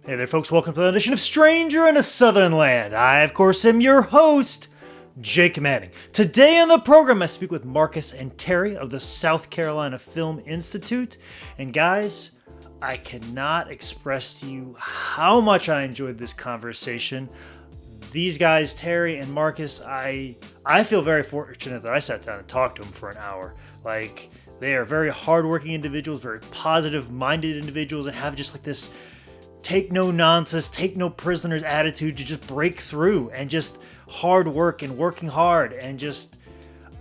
Hey there, folks. Welcome to the edition of Stranger in a Southern Land. I, of course, am your host, Jake Manning. Today on the program, I speak with Marcus and Terry of the South Carolina Film Institute. And guys, I cannot express to you how much I enjoyed this conversation. These guys, Terry and Marcus, I feel very fortunate that I sat down and talked to them for an hour. Like, they are very hardworking individuals, very positive-minded individuals, and have just like this take no nonsense, take no prisoners attitude to just break through and just hard work and working hard. And just,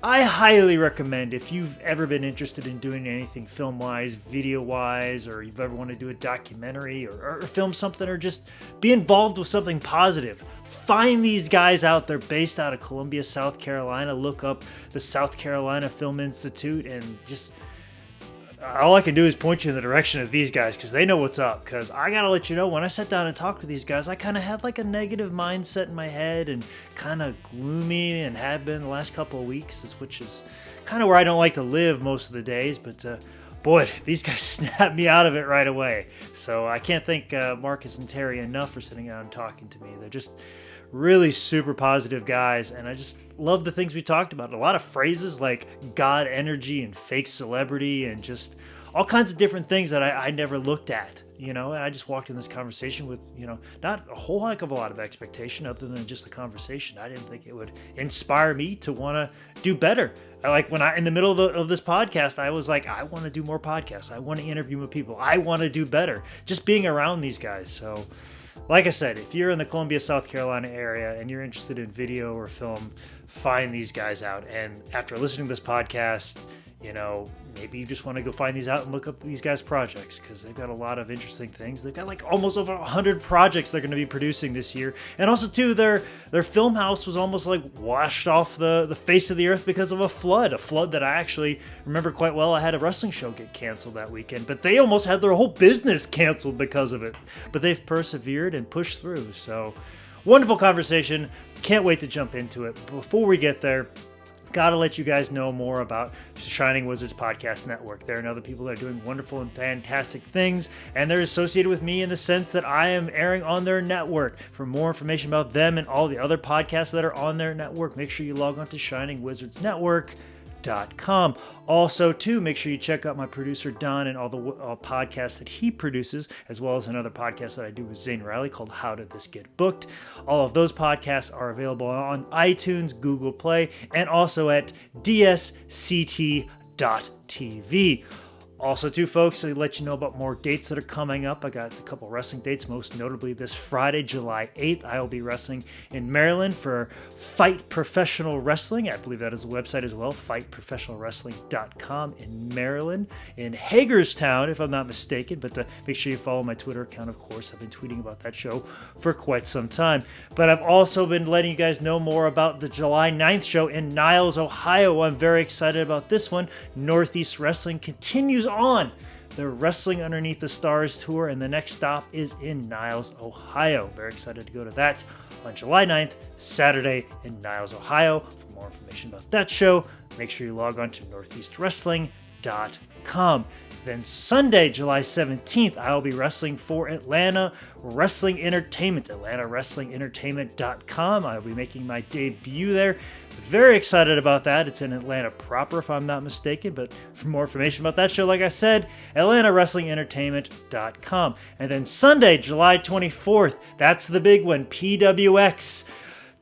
I highly recommend, if you've ever been interested in doing anything film-wise, video-wise, or you've ever want to do a documentary or film something or just be involved with something positive, find these guys out. They're based out of Columbia, South Carolina. Look up the South Carolina Film Institute and just... all I can do is point you in the direction of these guys because they know what's up. Because I got to let you know, when I sat down and talked to these guys, I kind of had like a negative mindset in my head and kind of gloomy and have been the last couple of weeks, which is kind of where I don't like to live most of the days. But boy, these guys snapped me out of it right away. So I can't thank Marcus and Terry enough for sitting down and talking to me. They're just really super positive guys, and I just love the things we talked about. A lot of phrases like God energy and fake celebrity and just all kinds of different things that I never looked at, and I just walked in this conversation with, not a whole heck of a lot of expectation other than just the conversation. I didn't think it would inspire me to want to do better. In the middle of this podcast, I was like, I want to do more podcasts. I want to interview more people. I want to do better just being around these guys. So like I said, if you're in the Columbia, South Carolina area and you're interested in video or film, find these guys out. And after listening to this podcast, maybe you just want to go find these out and look up these guys' projects because they've got a lot of interesting things. They've got like almost over 100 projects they're going to be producing this year. And also, too, their film house was almost like washed off the face of the earth because of a flood that I actually remember quite well. I had a wrestling show get canceled that weekend, but they almost had their whole business canceled because of it. But they've persevered and pushed through. So, wonderful conversation. Can't wait to jump into it. Before we get there, gotta let you guys know more about Shining Wizards Podcast Network. There are other people that are doing wonderful and fantastic things, and they're associated with me in the sense that I am airing on their network. For more information about them and all the other podcasts that are on their network, make sure you log on to shiningwizardsnetwork.com. Also, too, make sure you check out my producer Don and all the podcasts that he produces, as well as another podcast that I do with Zane Riley called How Did This Get Booked. All of those podcasts are available on iTunes, Google Play, and also at dsct.tv. Also, too, folks, to let you know about more dates that are coming up. I got a couple wrestling dates, most notably this Friday, July 8th. I will be wrestling in Maryland for Fight Professional Wrestling. I believe that is a website as well, fightprofessionalwrestling.com in Maryland, in Hagerstown, if I'm not mistaken. But make sure you follow my Twitter account, of course. I've been tweeting about that show for quite some time. But I've also been letting you guys know more about the July 9th show in Niles, Ohio. I'm very excited about this one. Northeast Wrestling continues on their Wrestling Underneath the Stars tour, and the next stop is in Niles, Ohio. Very excited to go to that on July 9th, Saturday in Niles, Ohio. For more information about that show, make sure you log on to northeastwrestling.com. Then Sunday, July 17th, I'll be wrestling for Atlanta Wrestling Entertainment, atlantawrestlingentertainment.com. I'll be making my debut there. Very excited about that. It's in Atlanta proper, if I'm not mistaken. But for more information about that show, like I said, atlantawrestlingentertainment.com. And then Sunday, July 24th, that's the big one, PWX.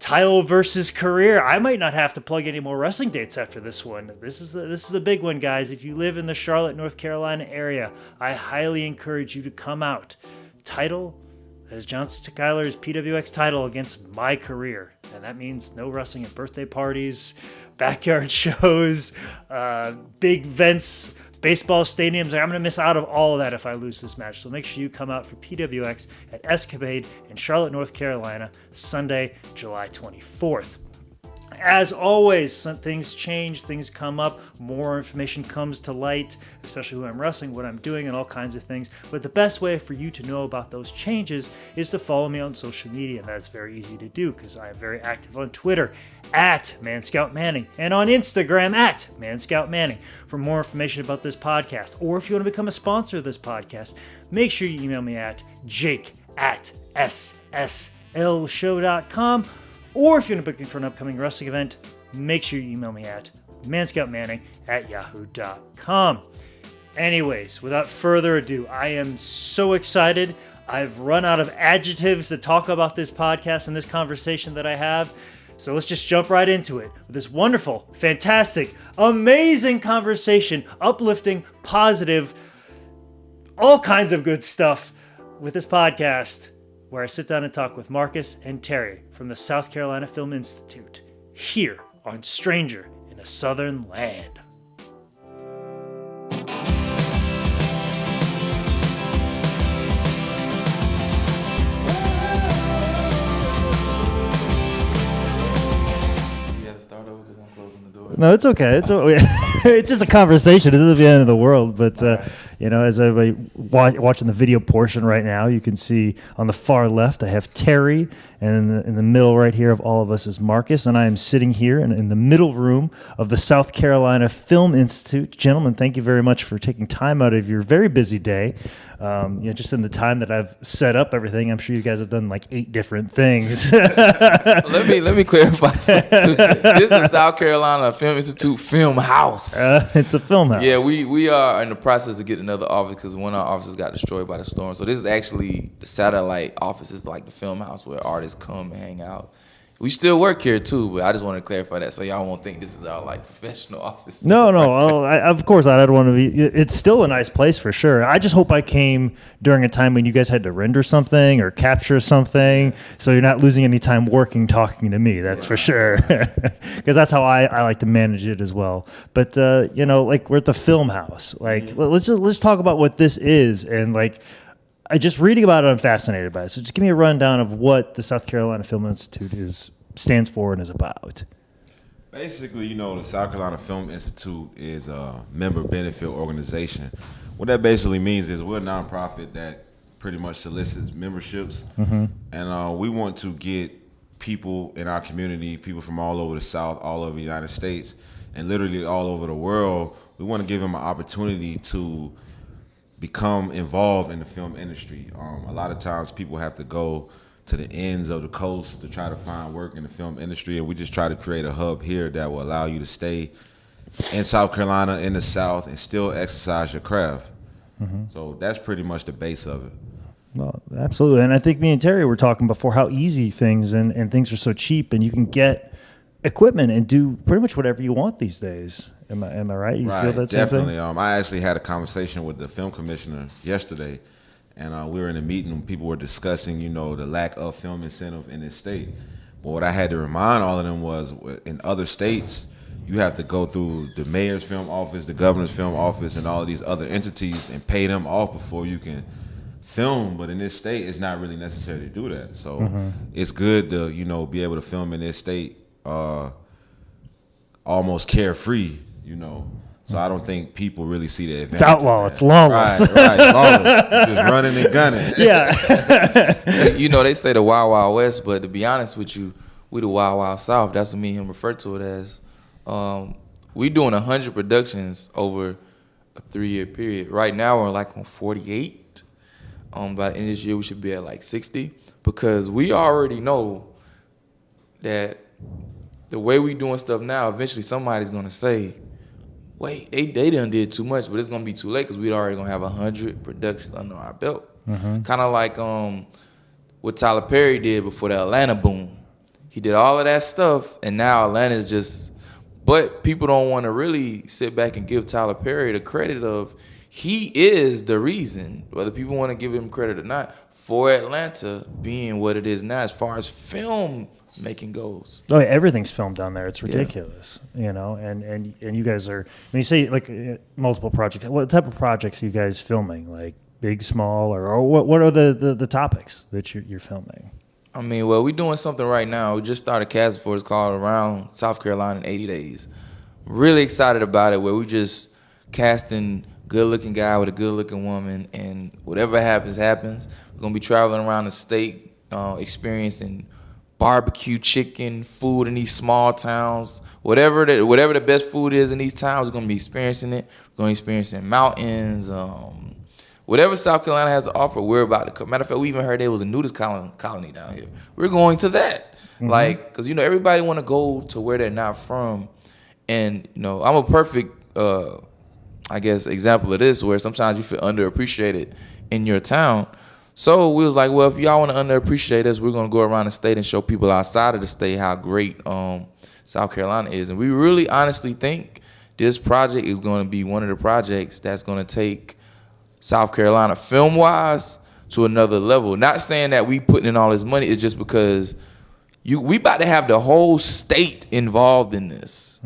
Title versus career. I might not have to plug any more wrestling dates after this one. This is a big one, guys. If you live in the Charlotte, North Carolina area, I highly encourage you to come out. Title as John Skyler's PWX title against my career. And that means no wrestling at birthday parties, backyard shows, big events, baseball stadiums. I'm going to miss out of all of that if I lose this match. So make sure you come out for PWX at Escapade in Charlotte, North Carolina, Sunday, July 24th. As always, things change, things come up, more information comes to light, especially when I'm wrestling, what I'm doing, and all kinds of things. But the best way for you to know about those changes is to follow me on social media. And that's very easy to do because I am very active on Twitter at ManScoutManning and on Instagram at ManScoutManning. For more information about this podcast, or if you want to become a sponsor of this podcast, make sure you email me at Jake at sslshow.com. Or if you're going to book me for an upcoming wrestling event, make sure you email me at manscoutmanning@yahoo.com. Anyways, without further ado, I am so excited. I've run out of adjectives to talk about this podcast and this conversation that I have. So let's just jump right into it with this wonderful, fantastic, amazing conversation, uplifting, positive, all kinds of good stuff with this podcast where I sit down and talk with Marcus and Terry from the South Carolina Film Institute here on Stranger in a Southern Land. No, it's okay. It's just a conversation. It isn't the end of the world. But, as everybody watching the video portion right now, you can see on the far left, I have Terry. And in the middle right here of all of us is Marcus. And I am sitting here in the middle room of the South Carolina Film Institute. Gentlemen, thank you very much for taking time out of your very busy day. Just in the time that I've set up everything, I'm sure you guys have done like 8 different things. Let me clarify something too. This is the South Carolina Film Institute Film House. It's a film house. Yeah, we are in the process of getting another office because one of our offices got destroyed by the storm. So this is actually the satellite office. It's like the film house where artists come and hang out. We still work here too, but I just want to clarify that so y'all won't think this is our like professional office. No. Of course, I don't want to be. It's still a nice place for sure. I just hope I came during a time when you guys had to render something or capture something, so you're not losing any time talking to me. That's for sure, because that's how I like to manage it as well. But like we're at the film house. Like let's talk about what this is and like. I just reading about it, I'm fascinated by it. So just give me a rundown of what the South Carolina Film Institute stands for and is about. Basically, the South Carolina Film Institute is a member benefit organization. What that basically means is we're a nonprofit that pretty much solicits memberships, and we want to get people in our community, people from all over the South, all over the United States, and literally all over the world. We want to give them an opportunity to become involved in the film industry. A lot of times people have to go to the ends of the coast to try to find work in the film industry, and we just try to create a hub here that will allow you to stay in South Carolina, in the South, and still exercise your craft. So that's pretty much the base of it. Well, absolutely. And I think me and Terry were talking before how easy things and things are so cheap, and you can get equipment and do pretty much whatever you want these days. Am I right? You feel that same definitely. thing? I actually had a conversation with the film commissioner yesterday, and we were in a meeting and people were discussing, the lack of film incentive in this state. But what I had to remind all of them was, in other states, you have to go through the mayor's film office, the governor's film office, and all of these other entities and pay them off before you can film. But in this state, it's not really necessary to do that. So it's good to, be able to film in this state almost carefree. So I don't think people really see the advantage. It's outlaw. It's lawless. Right, lawless. You're just running and gunning. Yeah. They say the Wild Wild West, but to be honest with you, we the Wild Wild South. That's what me and him refer to it as. We doing 100 productions over a 3-year period. Right now we're like on 48. By the end of this year we should be at like 60 because we already know that the way we doing stuff now, eventually somebody's gonna say, wait, they done did too much, but it's gonna be too late because we already gonna have 100 productions under our belt. Kind of like what Tyler Perry did before the Atlanta boom. He did all of that stuff, and now Atlanta's just. But people don't want to really sit back and give Tyler Perry the credit of he is the reason, whether people want to give him credit or not, for Atlanta being what it is now as far as film making goes. Oh, yeah, everything's filmed down there. It's ridiculous, and you guys are, when you say like multiple projects, what type of projects are you guys filming? Like big, small, or what are the topics that you're filming? I mean, well, we're doing something right now. We just started casting for it. It's called Around South Carolina in 80 Days. Really excited about it, where we just casting good-looking guy with a good-looking woman, and whatever happens, happens. We're going to be traveling around the state, experiencing barbecue chicken food in these small towns. Whatever the best food is in these towns, we're going to be experiencing it. We're going to be experiencing mountains. whatever South Carolina has to offer, we're about to come. Matter of fact, we even heard there was a nudist colony down here. We're going to that. Like, because, you know, everybody want to go to where they're not from. And, you know, I'm a perfect, I guess, example of this, where sometimes you feel underappreciated in your town. So we was like, well, if y'all want to underappreciate us, we're going to go around the state and show people outside of the state how great South Carolina is. And we really honestly think this project is going to be one of the projects that's going to take South Carolina film-wise to another level. Not saying that we putting in all this money. It's just because we about to have the whole state involved in this.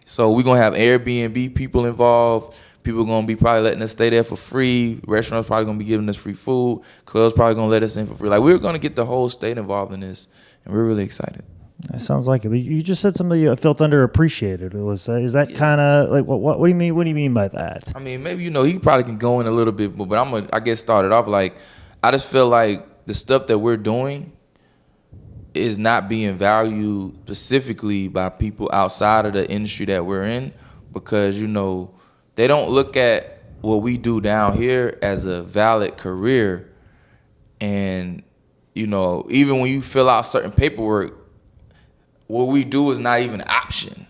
So we're going to have Airbnb people involved. People going to be probably letting us stay there for free. Restaurants probably going to be giving us free food. Clubs probably going to let us in for free. Like, we're going to get the whole state involved in this, and we're really excited. That sounds like it. But you just said something you felt underappreciated. Is that kind of like what do you mean? What do you mean by that? I mean, maybe, you know, he probably can go in a little bit, but I get started off like, I just feel like the stuff that we're doing is not being valued specifically by people outside of the industry that we're in, because, you know, they don't look at what we do down here as a valid career. And, you know, even when you fill out certain paperwork, what we do is not even an option.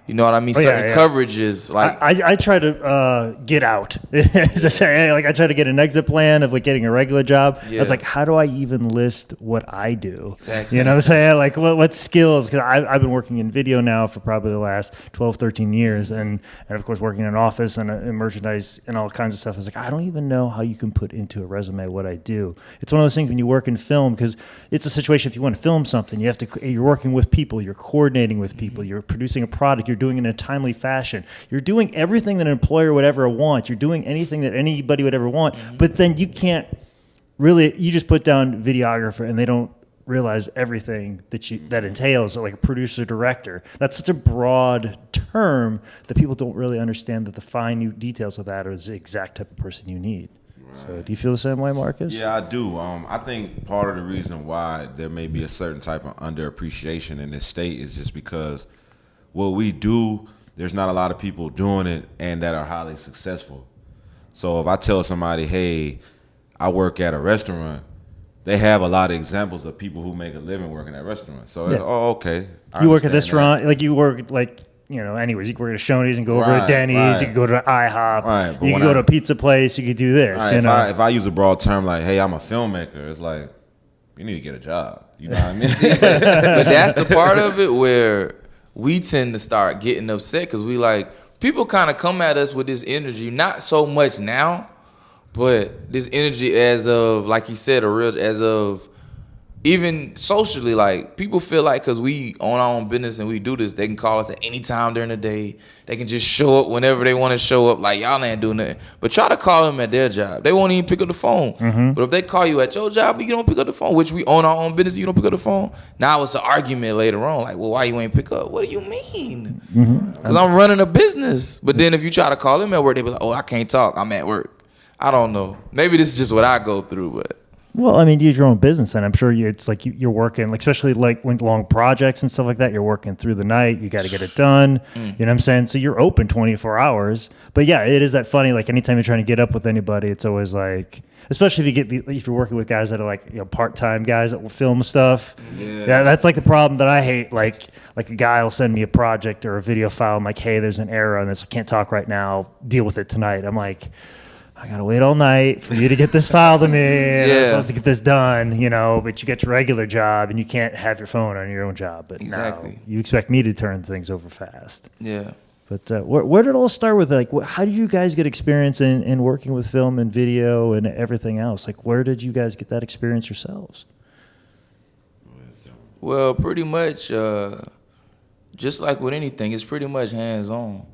You know what I mean? Certain coverages, like I try to get out. As I say, like I try to get an exit plan of like getting a regular job. I was like, how do I even list what I do? Exactly. You know what I'm saying? Like what skills? Because I've been working in video now for probably the last 12, 13 years, and of course working in an office and in merchandise and all kinds of stuff. I was like, I don't even know how you can put into a resume what I do. It's one of those things when you work in film, because it's a situation. If you want to film something, you're working with people, you're coordinating with people, you're producing a product, you're doing it in a timely fashion. You're doing everything that an employer would ever want. You're doing anything that anybody would ever want. But then you can't really, you just put down videographer and they don't realize everything that entails, like a producer director. That's such a broad term that people don't really understand that the fine details of that is the exact type of person you need. Right. So do you feel the same way, Marcus? Yeah, I do. I think part of the reason why there may be a certain type of underappreciation in this state is just because what we do, there's not a lot of people doing it and that are highly successful. So if I tell somebody, hey, I work at a restaurant, they have a lot of examples of people who make a living working at restaurants. So, oh, okay. You work at this restaurant, like you work like, you know, anyways, you can work at a Shoney's and go over to Denny's, you can go to IHOP, you can go to a pizza place, you could do this. If I use a broad term like, hey, I'm a filmmaker, it's like, you need to get a job. You know what I mean? But that's the part of it where we tend to start getting upset, because we like, people kind of come at us with this energy, not so much now, but this energy as of, like he said, as of even socially, like people feel like because we own our own business and we do this, they can call us at any time during the day. They can just show up whenever they want to show up. Like, y'all ain't doing nothing. But try to call them at their job. They won't even pick up the phone. But if they call you at your job, you don't pick up the phone, which we own our own business, you don't pick up the phone. Now it's an argument later on. Like, well, why you ain't pick up? What do you mean? Because I'm running a business. But then if you try to call them at work, they be like, oh, I can't talk. I'm at work. I don't know. Maybe this is just what I go through, but. Well, I mean, you have your own business, and I'm sure it's like you're working, like especially like when long projects and stuff like that, you're working through the night. You got to get it done. You know what I'm saying? So you're open 24 hours. But yeah, it is that funny. Like anytime you're trying to get up with anybody, it's always like, especially if you're working with guys that are like, you know, part-time guys that will film stuff. Yeah, that's like the problem that I hate. Like a guy will send me a project or a video file. I'm like, hey, there's an error on this. I can't talk right now. Deal with it tonight. I'm like, I gotta wait all night for you to get this file to me. And I'm supposed to get this done, you know, but you get your regular job and you can't have your phone on your own job. But now you expect me to turn things over fast. Yeah. But where did it all start with? Like, how did you guys get experience in working with film and video and everything else? Like, where did you guys get that experience yourselves? Well, pretty much, just like with anything, it's pretty much hands-on.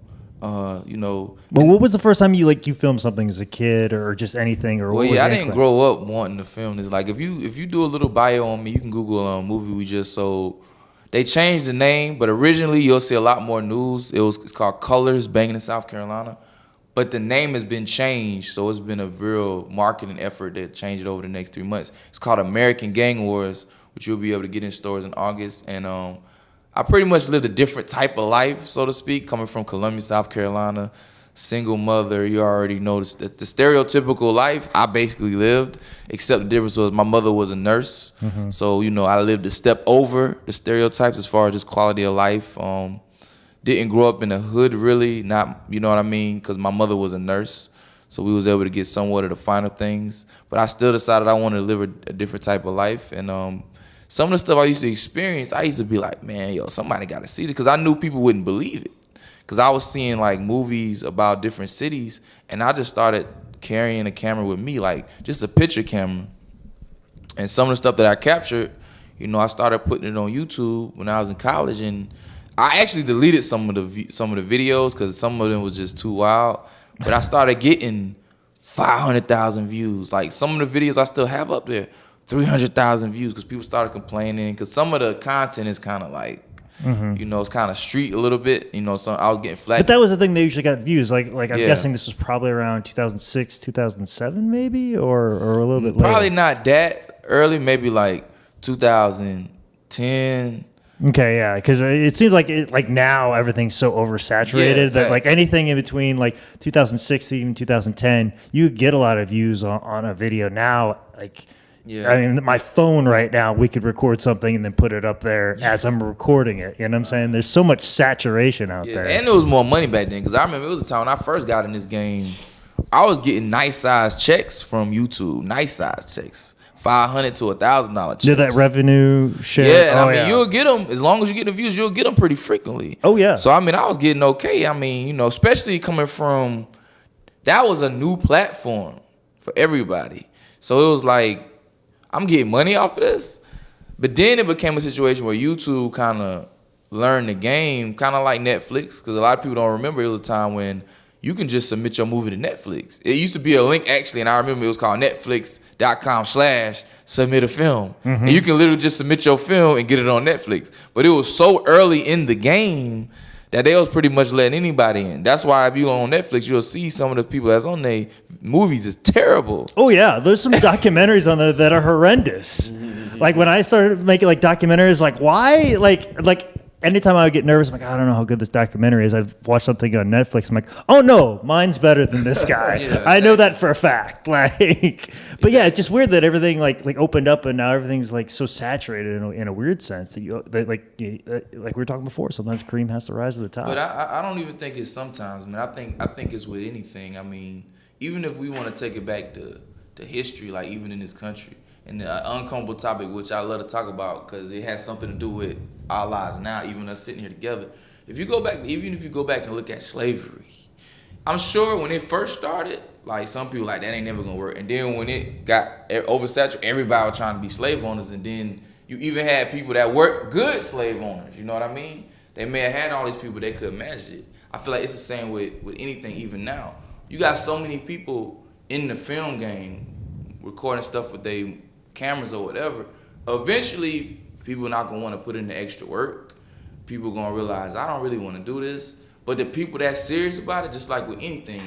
You know. Well, what was the first time you filmed something as a kid or just anything? Or well, yeah, I didn't grow up wanting to film this. Like, if you do a little bio on me, you can Google a movie we just sold. They changed the name, but originally you'll see a lot more news. It's called Colors, Banging in South Carolina, but the name has been changed, so it's been a real marketing effort to change it over the next 3 months. It's called American Gang Wars, which you'll be able to get in stores in August, and I pretty much lived a different type of life, so to speak, coming from Columbia, South Carolina, single mother. You already noticed that the stereotypical life I basically lived, except the difference was my mother was a nurse. So, you know, I lived a step over the stereotypes as far as just quality of life. Didn't grow up in the hood really, not, you know what I mean, because my mother was a nurse. So we was able to get somewhat of the finer things. But I still decided I wanted to live a different type of life. And some of the stuff I used to experience, I used to be like, man, yo, somebody got to see this. Because I knew people wouldn't believe it. Because I was seeing like movies about different cities. And I just started carrying a camera with me, like just a picture camera. And some of the stuff that I captured, you know, I started putting it on YouTube when I was in college. And I actually deleted some of the videos because some of them was just too wild. But I started getting 500,000 views. Like some of the videos I still have up there, 300,000 views because people started complaining. Because some of the content is kind of like, you know, it's kind of street a little bit. You know, so I was getting flagged. But that was the thing, they usually got views. Like I'm guessing this was probably around 2006, 2007 maybe, or a little bit later. Probably not that early, maybe like 2010. Okay, yeah, because it seems like now everything's so oversaturated that like anything in between like 2006 even 2010, you get a lot of views on a video now. Like, I mean, my phone right now, we could record something and then put it up there as I'm recording it. You know what I'm saying? There's so much saturation out there. And there was more money back then because I remember it was a time when I first got in this game, I was getting nice size checks from YouTube, nice size checks. $500 to $1,000 checks. Did that revenue share? Yeah, and I mean, you'll get them as long as you get the views. You'll get them pretty frequently. Oh yeah. So I mean, I was getting okay. I mean, you know, especially coming from that was a new platform for everybody. So it was like I'm getting money off of this, but then it became a situation where YouTube kind of learned the game, kind of like Netflix, because a lot of people don't remember it was a time when you can just submit your movie to Netflix. It used to be a link actually, and I remember it was called netflix.com/submit a film. And you can literally just submit your film and get it on Netflix. But it was so early in the game that they was pretty much letting anybody in. That's why if you on Netflix, you'll see some of the people that's on their movies is terrible. Oh yeah, there's some documentaries on there that are horrendous. Like when I started making like documentaries, like why? Like anytime I would get nervous, I'm like, I don't know how good this documentary is. I'd watch something on Netflix. I'm like, oh no, mine's better than this guy. I know that for a fact. Like, but yeah, it's just weird that everything like opened up and now everything's like so saturated in a weird sense that like we were talking before. Sometimes cream has to rise to the top. But I don't even think it's sometimes, man. I think it's with anything. I mean, even if we want to take it back to history, like even in this country, and the uncomfortable topic, which I love to talk about because it has something to do with our lives now, even us sitting here together. Even if you go back and look at slavery, I'm sure when it first started, like some people like that ain't never gonna work. And then when it got oversaturated, everybody was trying to be slave owners, and then you even had people that worked good slave owners. You know what I mean? They may have had all these people, they couldn't manage it. I feel like it's the same with anything even now. You got so many people in the film game recording stuff with their cameras or whatever. Eventually, people are not going to want to put in the extra work. People are going to realize, I don't really want to do this. But the people that's serious about it, just like with anything,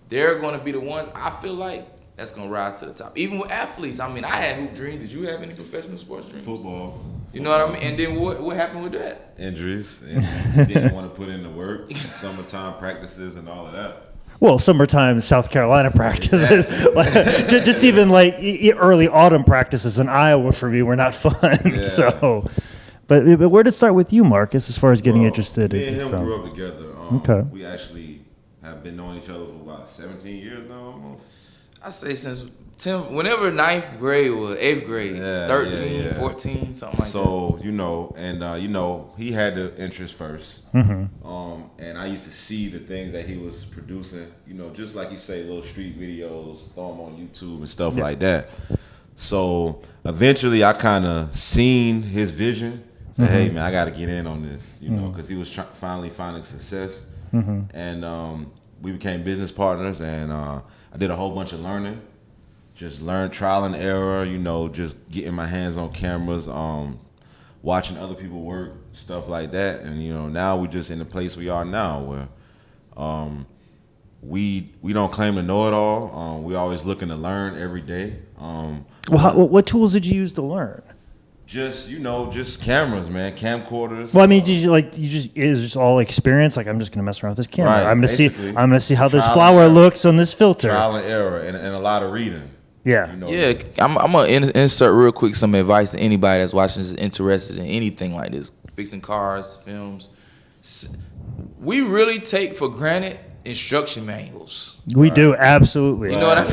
they're going to be the ones, I feel like, that's going to rise to the top. Even with athletes. I mean, I had hoop dreams. Did you have any professional sports dreams? Football. You know what I mean? And then what happened with that? Injuries. And didn't want to put in the work. Summertime practices and all of that. Well, summertime South Carolina practices, just even like early autumn practices in Iowa for me were not fun. Yeah. So, but where did it start with you, Marcus, as far as getting interested? Me and him grew up together. Okay. We actually have been knowing each other for about 17 years now, almost. I say since 10, whenever 9th grade or 8th grade, 13, 14, something like that. So, you know, and, he had the interest first. And I used to see the things that he was producing, you know, just like you say, little street videos, throw them on YouTube and stuff like that. So eventually I kind of seen his vision. Said, hey, man, I got to get in on this, you know, because he was finally finding success. And we became business partners, and I did a whole bunch of learning. Just learn trial and error, you know, just getting my hands on cameras, watching other people work, stuff like that. And, you know, now we're just in the place we are now where we don't claim to know it all. We're always looking to learn every day. What tools did you use to learn? Just just cameras, man, camcorders. Well, I mean, is just all experience? Like, I'm just gonna mess around with this camera. Right, I'm basically. gonna see how this Trial flower and error. looks on this filter. Trial and error and a lot of reading. Yeah. Yeah, I'm gonna insert real quick some advice to anybody that's watching this is interested in anything like this, fixing cars, films. We really take for granted instruction manuals. We do, absolutely. You know what I mean?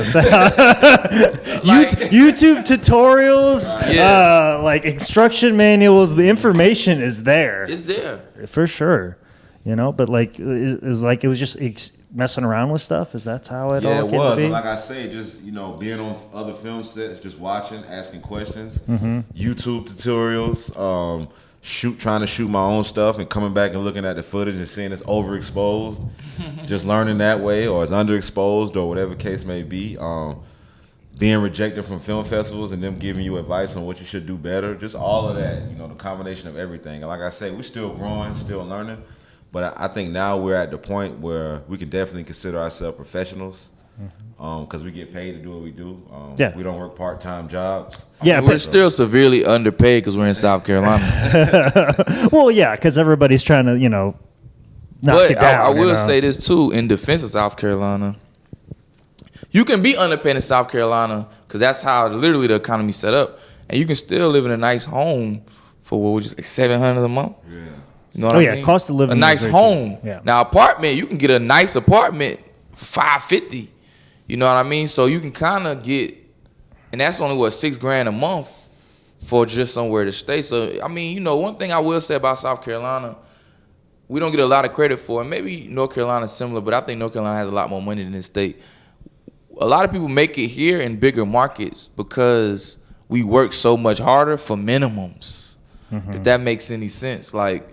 YouTube tutorials, Yeah. like instruction manuals, the information is there. It's there. For sure. But like, is like it was just messing around with stuff? Is that how it all Yeah, came it was. to be? And like I say, just being on other film sets, just watching, asking questions, Mm-hmm. YouTube tutorials, trying to shoot my own stuff, and coming back and looking at the footage and seeing it's overexposed, just learning that way, or it's underexposed, or whatever case may be. Being rejected from film festivals and them giving you advice on what you should do better, just all of that. The combination of everything. And like I say, we're still growing, still learning. But I think now we're at the point where we can definitely consider ourselves professionals, because we get paid to do what we do. We don't work part-time jobs. Yeah, We're still severely underpaid because we're in South Carolina. Well, yeah, because everybody's trying to, knock But it down. I will say this too, in defense of South Carolina, you can be underpaid in South Carolina because that's how literally the economy's set up, and you can still live in a nice home for what would you say, $700 a month. Yeah. You know what I mean? Cost of living. A nice is home. Yeah. Now apartment, you can get a nice apartment for $550. You know what I mean? So you can kind of get, and that's only $6,000 a month for just somewhere to stay. So I mean, one thing I will say about South Carolina, we don't get a lot of credit for, and maybe North Carolina's similar, but I think North Carolina has a lot more money than this state. A lot of people make it here in bigger markets because we work so much harder for minimums. If that makes any sense. Like,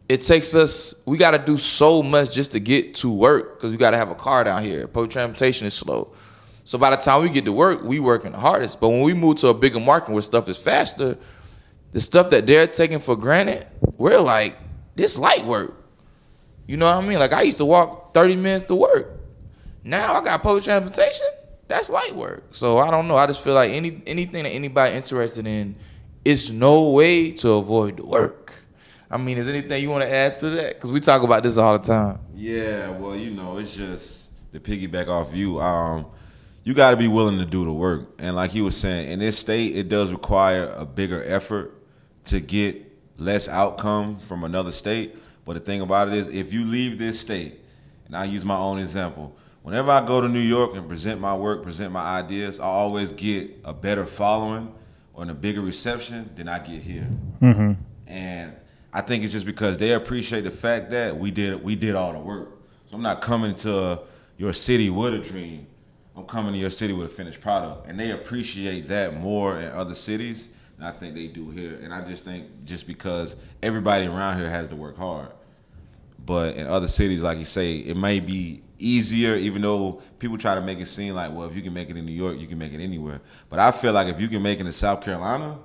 it takes us, we got to do so much just to get to work because we got to have a car down here. Public transportation is slow. So by the time we get to work, we working the hardest. But when we move to a bigger market where stuff is faster, the stuff that they're taking for granted, we're like, this light work. You know what I mean? Like, I used to walk 30 minutes to work. Now I got public transportation. That's light work. So I don't know. I just feel like anything that anybody interested in, it's no way to avoid the work. I mean, is anything you want to add to that? Because we talk about this all the time. Yeah, well, it's just to piggyback off you. You got to be willing to do the work. And like he was saying, in this state, it does require a bigger effort to get less outcome from another state. But the thing about it is, if you leave this state, and I use my own example, whenever I go to New York and present my work, present my ideas, I always get a better following or a bigger reception than I get here. Mm-hmm. And I think it's just because they appreciate the fact that we did all the work. So I'm not coming to your city with a dream. I'm coming to your city with a finished product. And they appreciate that more in other cities than I think they do here. And I just think just because everybody around here has to work hard. But in other cities, like you say, it may be easier, even though people try to make it seem like, well, if you can make it in New York, you can make it anywhere. But I feel like if you can make it in South Carolina,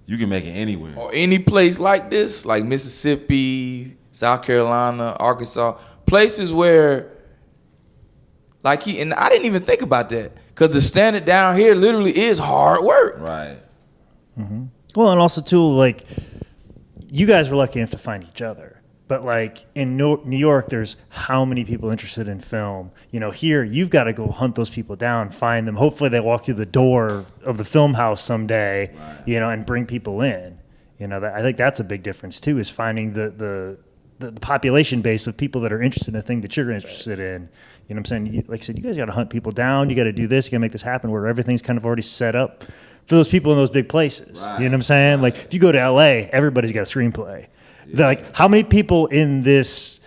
you can make it anywhere. Or any place like this, like Mississippi, South Carolina, Arkansas, places where, and I didn't even think about that, because the standard down here literally is hard work. Right. Mm-hmm. Well, and also too, like, you guys were lucky enough to find each other. But like in New York, there's how many people interested in film. Here you've got to go hunt those people down, find them. Hopefully they walk through the door of the film house someday, right. And bring people in. I think that's a big difference too, is finding the population base of people that are interested in the thing that you're interested in. You know what I'm saying? Like I said, you guys got to hunt people down. You got to do this. You got to make this happen where everything's kind of already set up for those people in those big places. Right. You know what I'm saying? Like if you go to LA, everybody's got a screenplay. Yeah. Like, how many people in this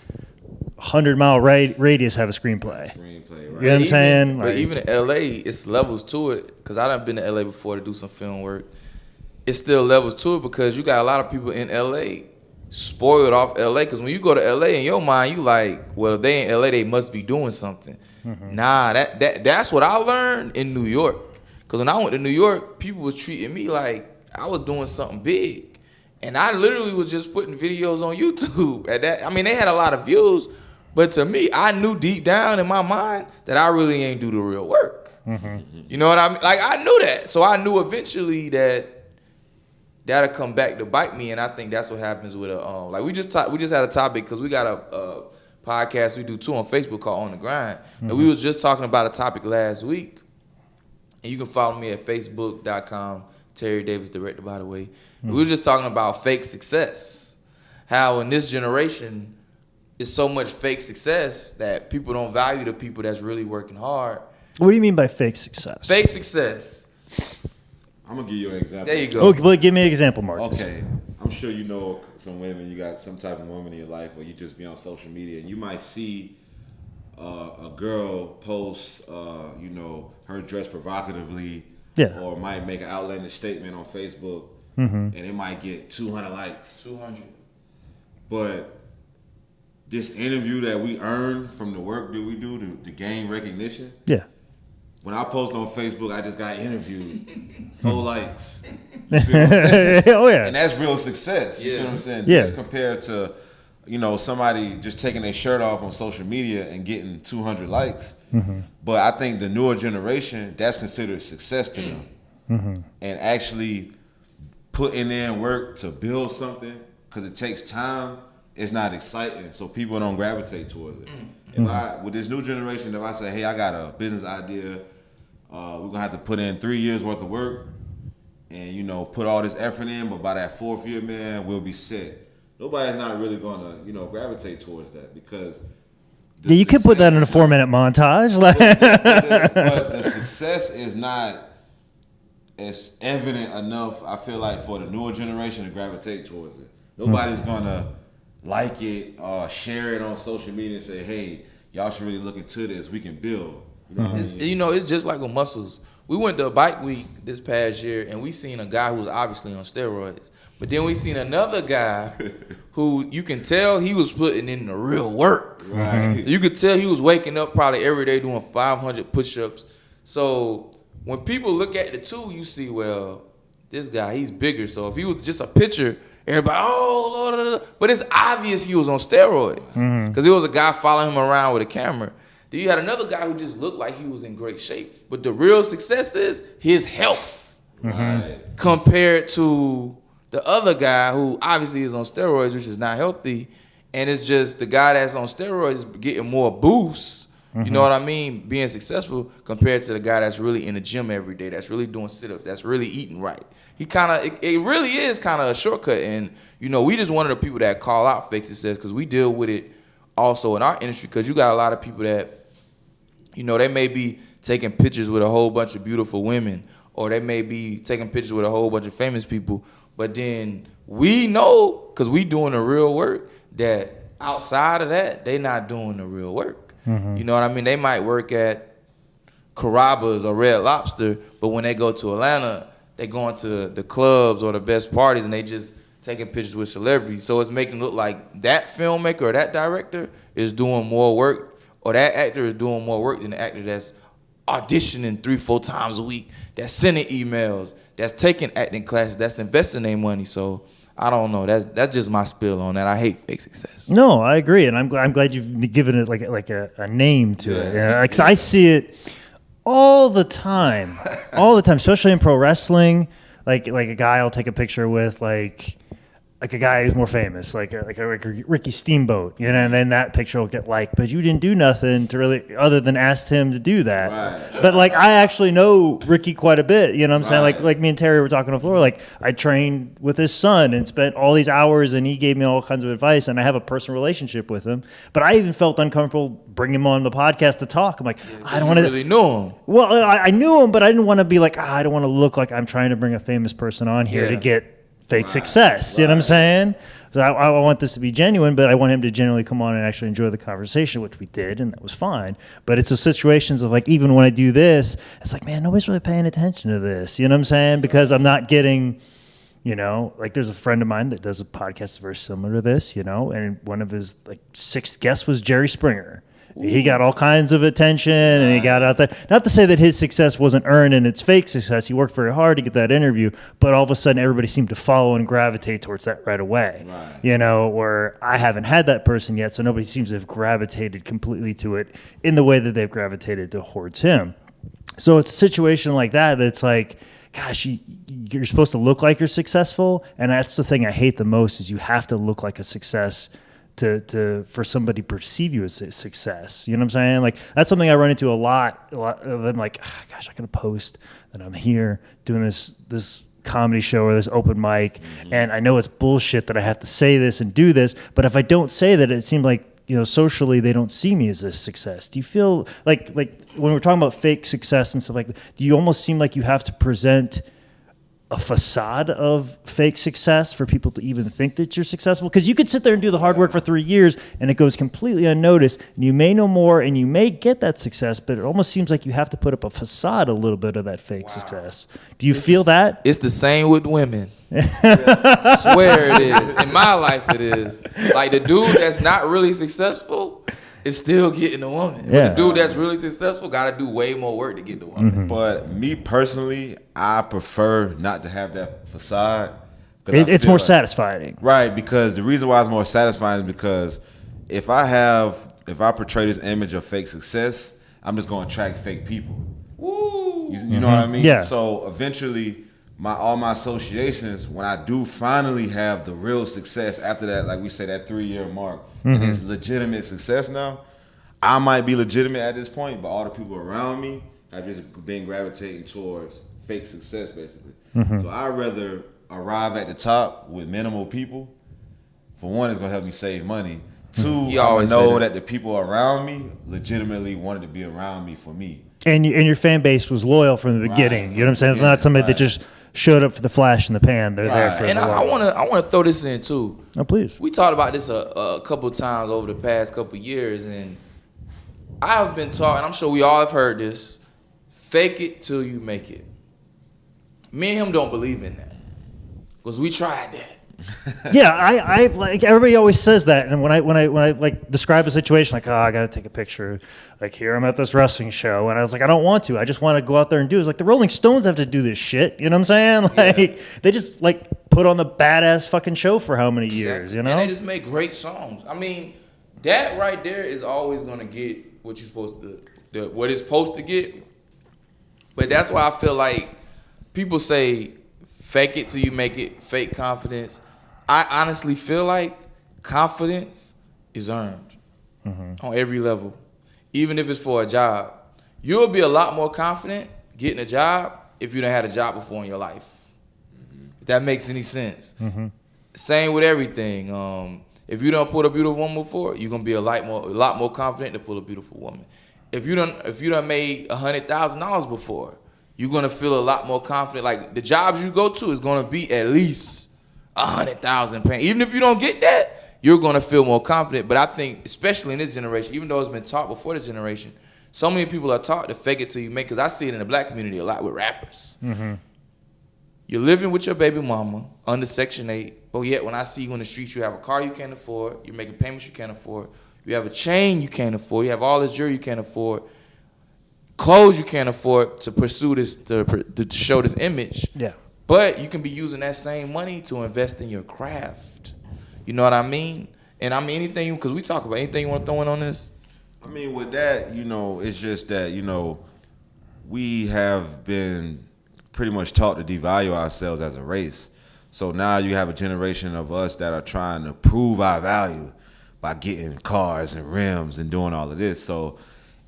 100-mile radius have a screenplay? Screenplay, right. You know what I'm saying? But even in LA, it's levels to it. Because I done been to LA before to do some film work. It's still levels to it because you got a lot of people in LA spoiled off LA. Because when you go to LA, in your mind, you like, well, if they in LA, they must be doing something. Mm-hmm. Nah, that's what I learned in New York. Because when I went to New York, people was treating me like I was doing something big. And I literally was just putting videos on YouTube. They had a lot of views, but to me, I knew deep down in my mind that I really ain't do the real work. Mm-hmm. You know what I mean? Like, I knew that. So I knew eventually that that'll come back to bite me. And I think that's what happens with like we just had a topic because we got a podcast we do too on Facebook called On the Grind, and we was just talking about a topic last week. And you can follow me at facebook.com, Terry Davis Director, by the way. We were just talking about fake success. How in this generation, it's so much fake success that people don't value the people that's really working hard. What do you mean by fake success? Fake success. I'm gonna give you an example. There you go. Oh, well, give me an example, Marcus. Okay, I'm sure you know some women. You got some type of woman in your life, or you just be on social media, and you might see a girl post, her dress provocatively, or might make an outlandish statement on Facebook, and it might get 200 likes. 200. But this interview that we earn from the work that we do to gain recognition. Yeah. When I post on Facebook, I just got interviewed, 4 likes. You see what I'm saying? Oh yeah. And that's real success. You see what I'm saying? Yeah. As compared to, somebody just taking their shirt off on social media and getting 200 likes. But I think the newer generation, that's considered success to them. And actually putting in work to build something, because it takes time, it's not exciting. So people don't gravitate towards it. With this new generation, if I say, hey, I got a business idea, we're going to have to put in 3 years worth of work and, put all this effort in, but by that 4th year, man, we'll be set. Nobody's not really going to, gravitate towards that because... Yeah, you could put that in a 4-minute montage. But the success is not as evident enough, I feel like, for the newer generation to gravitate towards it. Nobody's going to like it, share it on social media and say, hey, y'all should really look into this. We can build. You know what I mean? It's just like with muscles. We went to a bike week this past year, and we seen a guy who was obviously on steroids. But then we seen another guy who you can tell he was putting in the real work. Right. You could tell he was waking up probably every day doing 500 push-ups. So when people look at the two, you see, well, this guy, he's bigger. So if he was just a picture, everybody, oh, Lord. But it's obvious he was on steroids because there was a guy following him around with a camera. Then you had another guy who just looked like he was in great shape. But the real success is his health compared to the other guy who obviously is on steroids, which is not healthy. And it's just the guy that's on steroids is getting more boosts. You know what I mean? Being successful compared to the guy that's really in the gym every day, that's really doing sit-ups, that's really eating right. It really is kind of a shortcut. And, we just one of the people that call out fake success because we deal with it also in our industry because you got a lot of people that, they may be taking pictures with a whole bunch of beautiful women or they may be taking pictures with a whole bunch of famous people. But then we know, because we doing the real work, that outside of that, they not doing the real work. You know what I mean? They might work at Carrabba's or Red Lobster, but when they go to Atlanta, they going to the clubs or the best parties and they just taking pictures with celebrities. So it's making it look like that filmmaker or that director is doing more work or that actor is doing more work than the actor that's auditioning 3-4 times a week, that's sending emails, that's taking acting classes, that's investing their money. So I don't know. That's just my spill on that. I hate fake success. No, I agree, and I'm glad you've given it like a name to it. Because I see it all the time, especially in pro wrestling. Like a guy I'll take a picture with, like a guy who's more famous, like a Ricky Steamboat, and then that picture will get liked, but you didn't do nothing to really other than ask him to do that. Right. But I actually know Ricky quite a bit, you know what I'm saying? Like me and Terry were talking on the floor, I trained with his son and spent all these hours and he gave me all kinds of advice and I have a personal relationship with him. But I even felt uncomfortable bringing him on the podcast to talk. I'm like, I don't want to really know him. Well, I knew him, but I didn't want to be like, I don't want to look like I'm trying to bring a famous person on here to get fake success. You know what I'm saying? So I want this to be genuine, but I want him to genuinely come on and actually enjoy the conversation, which we did, and that was fine. But it's the situations of even when I do this, it's like, man, nobody's really paying attention to this. You know what I'm saying? Because I'm not getting, there's a friend of mine that does a podcast very similar to this, and one of his 6th guests was Jerry Springer. Ooh. He got all kinds of attention and he got out there. Not to say that his success wasn't earned and it's fake success. He worked very hard to get that interview, but all of a sudden everybody seemed to follow and gravitate towards that right away. Right. Where I haven't had that person yet, so nobody seems to have gravitated completely to it in the way that they've gravitated towards him. So it's a situation like that that's like, gosh, you're supposed to look like you're successful, and that's the thing I hate the most is you have to look like a success for somebody to perceive you as a success. You know what I'm saying? Like that's something I run into a lot of them. Like, gosh, I gotta post that I'm here doing this comedy show or this open mic, and I know it's bullshit that I have to say this and do this, but if I don't say that, it seems like, you know, socially they don't see me as a success. Do you feel like when we're talking about fake success and stuff like that, do you almost seem like you have to present a facade of fake success for people to even think that you're successful? Because you could sit there and do the hard work for 3 years and it goes completely unnoticed, and you may know more and you may get that success, but it almost seems like you have to put up a facade a little bit of that fake success. Do you feel that? It's the same with women. I swear it is. In my life it is. Like the dude that's not really successful is still getting a woman. Yeah. But the dude that's really successful got to do way more work to get the woman. But me personally, I prefer not to have that facade. It's more satisfying. Right, because the reason why it's more satisfying is because if I portray this image of fake success, I'm just going to attract fake people. Woo! You know what I mean? Yeah. So eventually, all my associations, when I do finally have the real success after that, like we say, that 3-year mark, and it's legitimate success now, I might be legitimate at this point, but all the people around me have just been gravitating towards fake success, basically. So I'd rather arrive at the top with minimal people. For one, it's going to help me save money. Two, I always know say that the people around me legitimately wanted to be around me for me. And your fan base was loyal from the beginning. Right, You know what I'm saying? It's not somebody that just showed up for the flash in the pan. They're there for And the I long want to throw this in too. Oh, please. We talked about this a couple of times over the past couple of years, and I've been taught, and I'm sure we all have heard this: fake it till you make it. Me and him don't believe in that because we tried that. Yeah, I like everybody always says that, and when I like describe a situation, like, oh, I got to take a picture, like here I'm at this wrestling show, and I was like, I don't want to, I just want to go out there and do it. It's like the Rolling Stones have to do this shit, you know what I'm saying? Like they just like put on the badass fucking show for how many years, you know? And they just make great songs. I mean, that right there is always gonna get what you're supposed to, what it's supposed to get. But that's why I feel like people say fake it till you make it, fake confidence. I honestly feel like confidence is earned on every level, even if it's for a job. You'll be a lot more confident getting a job if you done had a job before in your life. If that makes any sense. Same with everything. If you done pulled a beautiful woman before, you're gonna be a lot more confident to pull a beautiful woman. If you done made $100,000 before, you're gonna feel a lot more confident. Like the jobs you go to is gonna be at least $100,000 paying. Even if you don't get that, you're gonna feel more confident. But I think, especially in this generation, even though it's been taught before this generation, so many people are taught to fake it till you make. Because I see it in the black community a lot with rappers. You're living with your baby mama under Section 8, but yet when I see you in the streets, you have a car you can't afford, you're making payments you can't afford, you have a chain you can't afford, you have all this jewelry you can't afford, clothes you can't afford to pursue this, to show this image. Yeah. But you can be using that same money to invest in your craft. You know what I mean? And I mean anything, because we talk about anything you want to throw in on this? I mean, with that, you know, it's just that, you know, we have been pretty much taught to devalue ourselves as a race. So now you have a generation of us that are trying to prove our value by getting cars and rims and doing all of this. So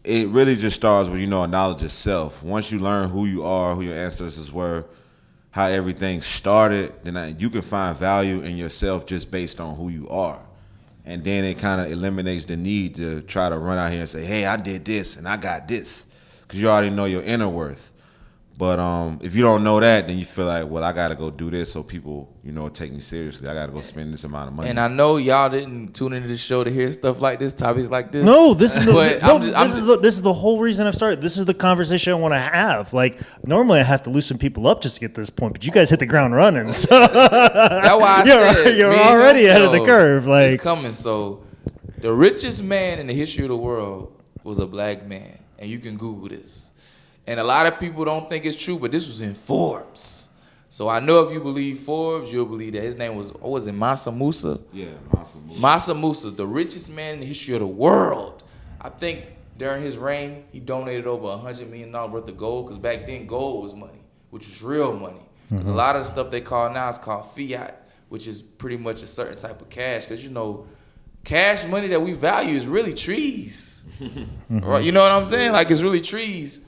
it really just starts with, you know, a knowledge of self. Once you learn who you are, who your ancestors were, how everything started, then you can find value in yourself just based on who you are. And then it kind of eliminates the need to try to run out here and say, hey, I did this and I got this, because you already know your inner worth. But if you don't know that, then you feel like, well, I got to go do this so people, you know, take me seriously. I got to go spend this amount of money. And I know y'all didn't tune into the show to hear stuff like this, topics like this. No, this is This is the whole reason I've started. This is the conversation I want to have. Like normally I have to loosen people up just to get to this point, but you guys hit the ground running. So that's why I said you're already ahead of the curve. Like it's coming. So the richest man in the history of the world was a black man, and you can Google this. And a lot of people don't think it's true, but this was in Forbes. So I know if you believe Forbes, you'll believe that his name was, what was it, Mansa Musa? Yeah, Mansa Musa. Mansa Musa, the richest man in the history of the world. I think during his reign, he donated over $100 million worth of gold, because back then gold was money. which was real money. Because a lot of the stuff they call now is called fiat, which is pretty much a certain type of cash. Because, cash money that we value is really trees. Right? You know what I'm saying? Like, it's really trees.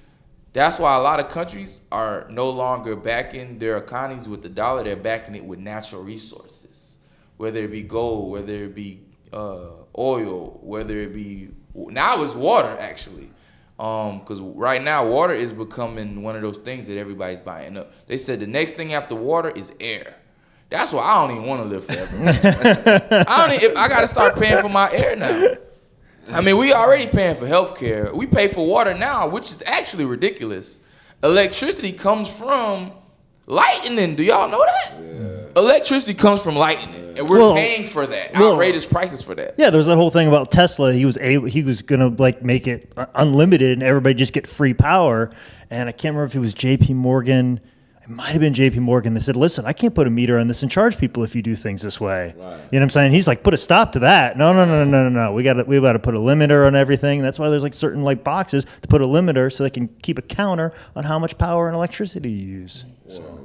That's why a lot of countries are no longer backing their economies with the dollar. They're backing it with natural resources, whether it be gold, whether it be oil, whether it be, now it's water, actually. Because right now, water is becoming one of those things that everybody's buying up. They said the next thing after water is air. That's why I don't even want to live forever. I got to start paying for my air now. I mean, we already paying for healthcare. We pay for water now, which is actually ridiculous. Electricity comes from lightning. Do y'all know that? Yeah. Electricity comes from lightning, and we're paying for that. Outrageous prices for that. Yeah, there's that whole thing about Tesla. He was gonna make it unlimited, and everybody just get free power. And I can't remember if it was J.P. Morgan. It might have been J.P. Morgan. They said, listen, I can't put a meter on this and charge people if you do things this way. Right. You know what I'm saying? He's like, put a stop to that. No. We got to put a limiter on everything. That's why there's certain boxes to put a limiter so they can keep a counter on how much power and electricity you use. Well,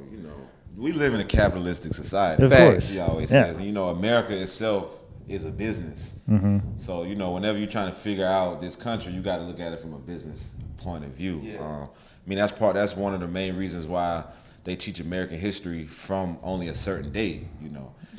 we live in a capitalistic society. Of course. He always says. And, America itself is a business. Mm-hmm. So, whenever you're trying to figure out this country, you got to look at it from a business point of view. Yeah. That's one of the main reasons why they teach American history from only a certain date,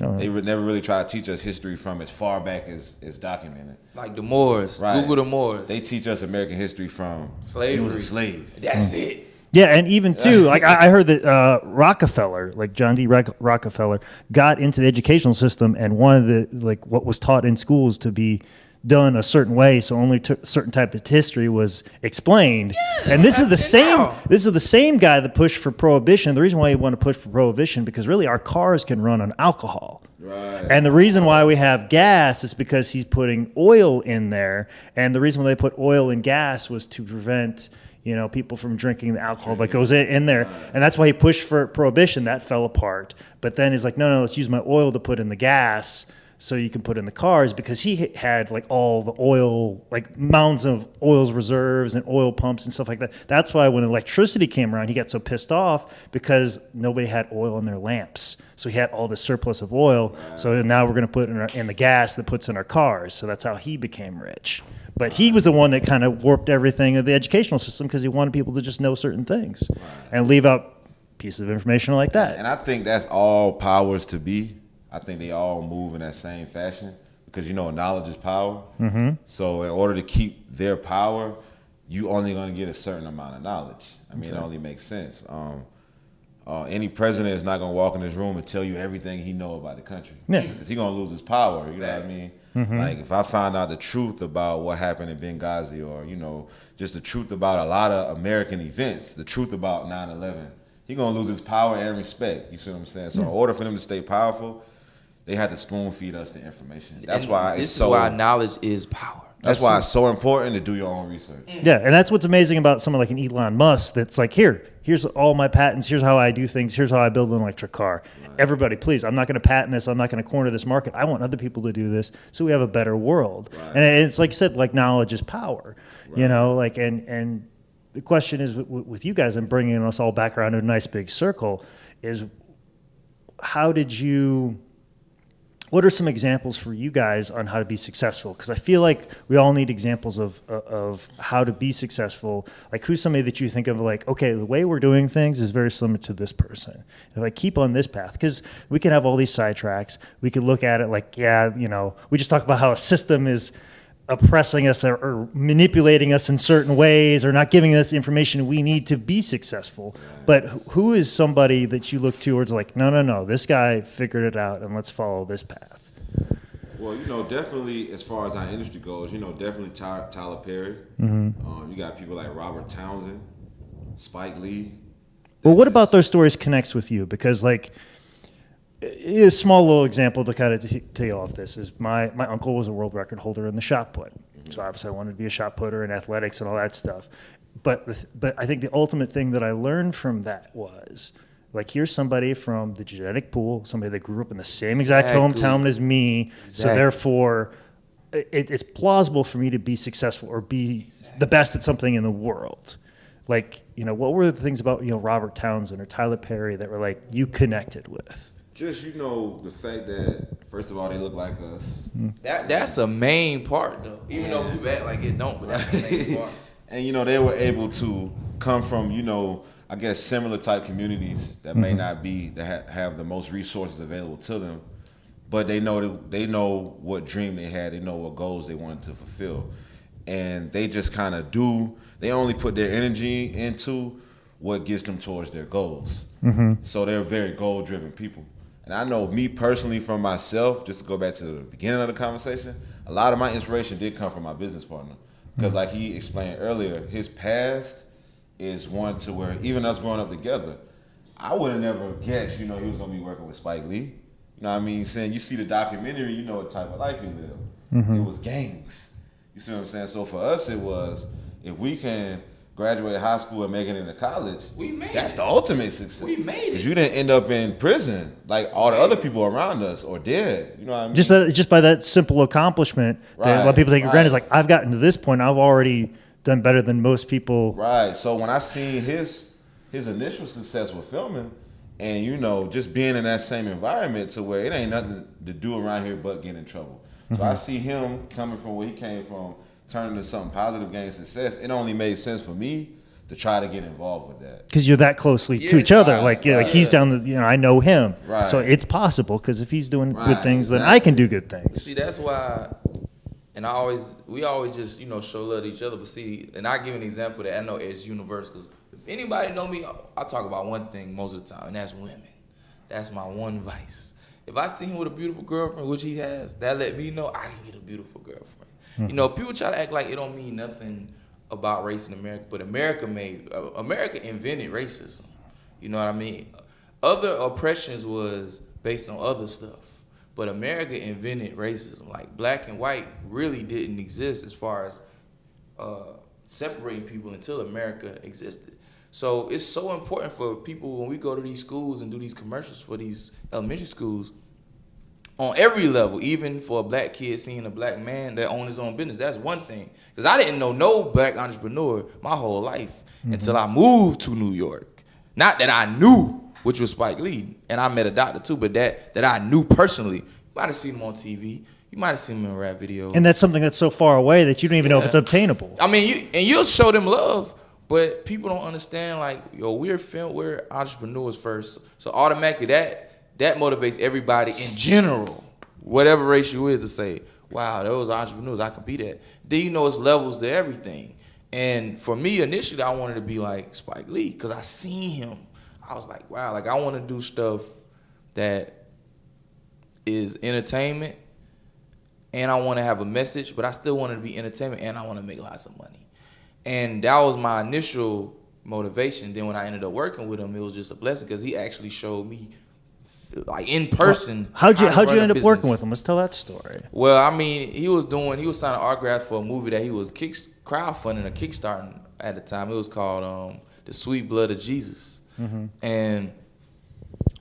They would never really try to teach us history from as far back as documented. Like the Moors. Right. Google the Moors. They teach us American history from slavery. He was a slave. That's it. Yeah, and even too, I heard that Rockefeller, John D. Rockefeller, got into the educational system, and one of the what was taught in schools to be done a certain way, so only certain type of history was explained. Yeah, and this is the same guy that pushed for prohibition. The reason why he wanted to push for prohibition, because really our cars can run on alcohol. Right. And the reason why we have gas is because he's putting oil in there. And the reason why they put oil in gas was to prevent people from drinking the alcohol that goes in there. And that's why he pushed for prohibition. That fell apart. But then he's like, no, let's use my oil to put in the gas so you can put in the cars, because he had all the oil, mounds of oil's reserves and oil pumps and stuff like that. That's why when electricity came around, he got so pissed off, because nobody had oil in their lamps. So he had all this surplus of oil. So now we're going to put in the gas that puts in our cars. So that's how he became rich. But he was the one that kind of warped everything of the educational system, because he wanted people to just know certain things and leave out pieces of information like that. And I think that's all powers to be. I think they all move in that same fashion, because knowledge is power. Mm-hmm. So in order to keep their power, you only going to get a certain amount of knowledge. It only makes sense. Any president is not going to walk in this room and tell you everything he know about the country. Yeah. Because he's going to lose his power. You know what I mean? Mm-hmm. If I find out the truth about what happened in Benghazi, or just the truth about a lot of American events, the truth about 9/11, he's going to lose his power and respect. You see what I'm saying? So in order for them to stay powerful, they had to spoon feed us the information. That's why this is why knowledge is power. That's why it's so important to do your own research. Yeah, and that's what's amazing about someone like an Elon Musk. That's here's all my patents. Here's how I do things. Here's how I build an electric car. Right. Everybody, please, I'm not going to patent this. I'm not going to corner this market. I want other people to do this so we have a better world. Right. And it's like you said, knowledge is power. Right. And the question is with you guys, and bringing us all back around to a nice big circle, is what are some examples for you guys on how to be successful? Because I feel like we all need examples of how to be successful. Who's somebody that you think of okay, the way we're doing things is very similar to this person. If I keep on this path, because we can have all these sidetracks. We could look at it we just talk about how a system is oppressing us or manipulating us in certain ways, or not giving us information we need to be successful. But who is somebody that you look towards no, this guy figured it out and let's follow this path? Well, definitely as far as our industry goes, definitely Tyler Perry. Mm-hmm. You got people like Robert Townsend, Spike Lee. Well, what about those stories connects with you? Because a small little example to kind of tell you off this is my uncle was a world record holder in the shot put. Mm-hmm. So obviously I wanted to be a shot putter and athletics and all that stuff. But I think the ultimate thing that I learned from that was here's somebody from the genetic pool, somebody that grew up in the same exact hometown as me. Exactly. So therefore it's plausible for me to be successful or be the best at something in the world. Like, what were the things about, Robert Townsend or Tyler Perry that were like you connected with? Just, the fact that, first of all, they look like us. That's a main part, though. Even though people act like it don't, but that's the main part. And, they were able to come from, I guess, similar type communities that may not be, that have the most resources available to them. But they know what dream they had. They know what goals they wanted to fulfill. And they just kind of they only put their energy into what gets them towards their goals. So they're very goal-driven people. And I know me personally from myself, just to go back to the beginning of the conversation, a lot of my inspiration did come from my business partner. Because like he explained earlier, his past is one to where even us growing up together, I would have never guessed, he was going to be working with Spike Lee. You know what I mean? Saying you see the documentary, you know what type of life he lived. It was gangs. You see what I'm saying? So for us, it was, if we can graduate high school and make it into college, that's the ultimate success. We made it. Because you didn't end up in prison like all the other people around us or dead. You know what I mean? Just by that simple accomplishment that a lot of people take for granted. It's like, I've gotten to this point, I've already done better than most people. Right. So when I seen his initial success with filming, and just being in that same environment to where it ain't nothing to do around here but get in trouble. So I see him coming from where he came from, turning to something positive, gaining success. It only made sense for me to try to get involved with that. Because you're that closely to each other. Like he's down I know him. Right. So it's possible, because if he's doing good things, then I can do good things. See, that's why, and we always just, show love to each other. But see, and I give an example that I know is universal. Because if anybody know me, I talk about one thing most of the time, and that's women. That's my one vice. If I see him with a beautiful girlfriend, which he has, that let me know I can get a beautiful girlfriend. People try to act like it don't mean nothing about race in America, but America invented racism. You know what I mean? Other oppressions was based on other stuff, but America invented racism. Like black and white really didn't exist as far as separating people until America existed. So it's so important for people when we go to these schools and do these commercials for these elementary schools on every level, even for a black kid seeing a black man that owns his own business. That's one thing. Because I didn't know no black entrepreneur my whole life until I moved to New York. Not that I knew, which was Spike Lee, and I met a doctor too, but that I knew personally. You might have seen him on TV. You might have seen him in a rap video. And that's something that's so far away that you don't even know if it's obtainable. I mean, you'll show them love. But people don't understand, like, we're entrepreneurs first. So automatically that motivates everybody in general, whatever race you is, to say, wow, those entrepreneurs, I can be that. Then it's levels to everything. And for me, initially, I wanted to be like Spike Lee because I seen him. I was like, wow, like I want to do stuff that is entertainment and I want to have a message, but I still want to be entertainment and I want to make lots of money. And that was my initial motivation. Then when I ended up working with him, it was just a blessing because he actually showed me, like in person. How'd you end up working with him? Let's tell that story. Well, I mean, he was signing autographs for a movie that he was crowdfunding or kickstarting at the time. It was called The Sweet Blood of Jesus. And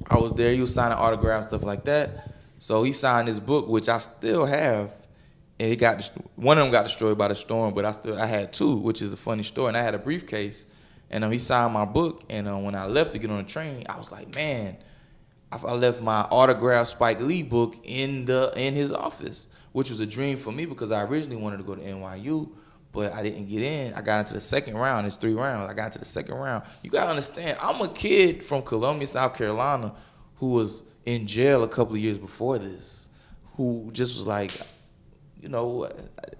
I was there. He was signing autographs, stuff like that. So he signed his book, which I still have. And one of them got destroyed by the storm, but I had two, which is a funny story. And I had a briefcase, and he signed my book. And when I left to get on the train, I was like, man, I left my autographed Spike Lee book in his office, which was a dream for me because I originally wanted to go to NYU, but I didn't get in. I got into the second round. It's 3 rounds. I got into the second round. You gotta understand, I'm a kid from Columbia, South Carolina, who was in jail a couple of years before this, who just was like,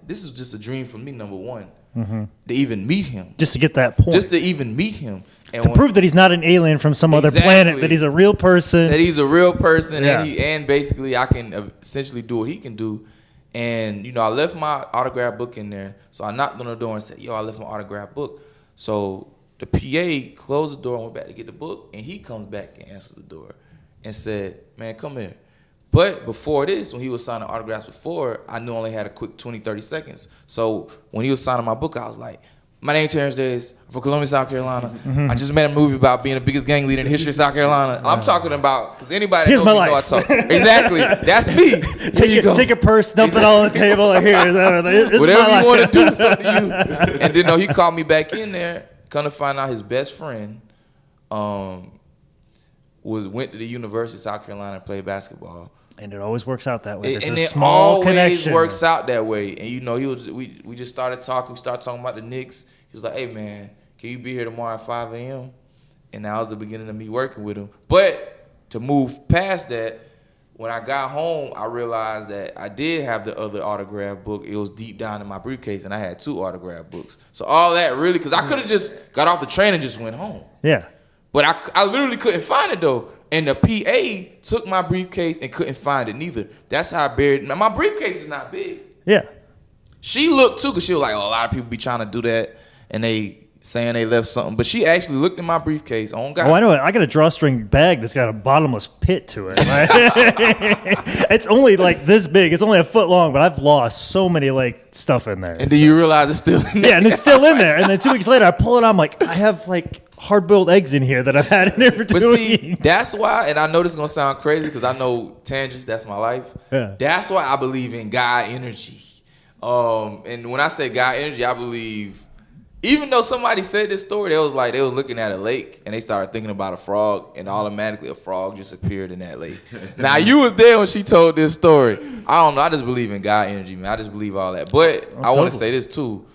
this is just a dream for me, number one, to even meet him. Just to get that point. Just to even meet him. And to prove that he's not an alien from some other planet, that he's a real person. Yeah. And basically I can essentially do what he can do. And, I left my autograph book in there. So I knocked on the door and said, I left my autograph book. So the PA closed the door and went back to get the book. And he comes back and answers the door and said, man, come here. But before this, when he was signing autographs before, I knew I only had a quick 20, 30 seconds. So when he was signing my book, I was like, my name's Terrence Davis. I'm from Columbia, South Carolina. I just made a movie about being the biggest gang leader in the history of South Carolina. I'm talking about, because anybody that knows me know I talk. Exactly. That's me. Take a purse, dump it all on the table. Here, whatever you want to do, it's up to you. And then he called me back in there. Come to find out, his best friend went to the University of South Carolina and played basketball. And it always works out that way. There's And a it small always connection. works out that way. And we just started talking. We started talking about the Knicks. He was like, "Hey man, can you be here tomorrow at 5 a.m.?" And that was the beginning of me working with him. But to move past that, when I got home, I realized that I did have the other autograph book. It was deep down in my briefcase, and I had 2 autograph books. So all that really, because I could have just got off the train and just went home. Yeah. But I literally couldn't find it, though. And the PA took my briefcase and couldn't find it neither. That's how I buried it. Now, my briefcase is not big. Yeah. She looked, too, because she was like, oh, a lot of people be trying to do that, and they saying they left something. But she actually looked in my briefcase on God. Oh, I know it. I got a drawstring bag that's got a bottomless pit to it. Right? It's only like this big. It's only a foot long, but I've lost so many like stuff in there. And then you realize it's still in there. Yeah, and it's still in there. And then 2 weeks later, I pull it out. I'm like, I have like hard-boiled eggs in here that I've had in there for 2 But see, weeks. that's why, and I know this is going to sound crazy because I know contagious, that's my life. Yeah. That's why I believe in God energy. And when I say God energy, I believe, even though somebody said this story, they was looking at a lake and they started thinking about a frog, and automatically a frog just appeared in that lake. Now, you was there when she told this story. I don't know. I just believe in God energy, man. I just believe all that. But I want to say this, too.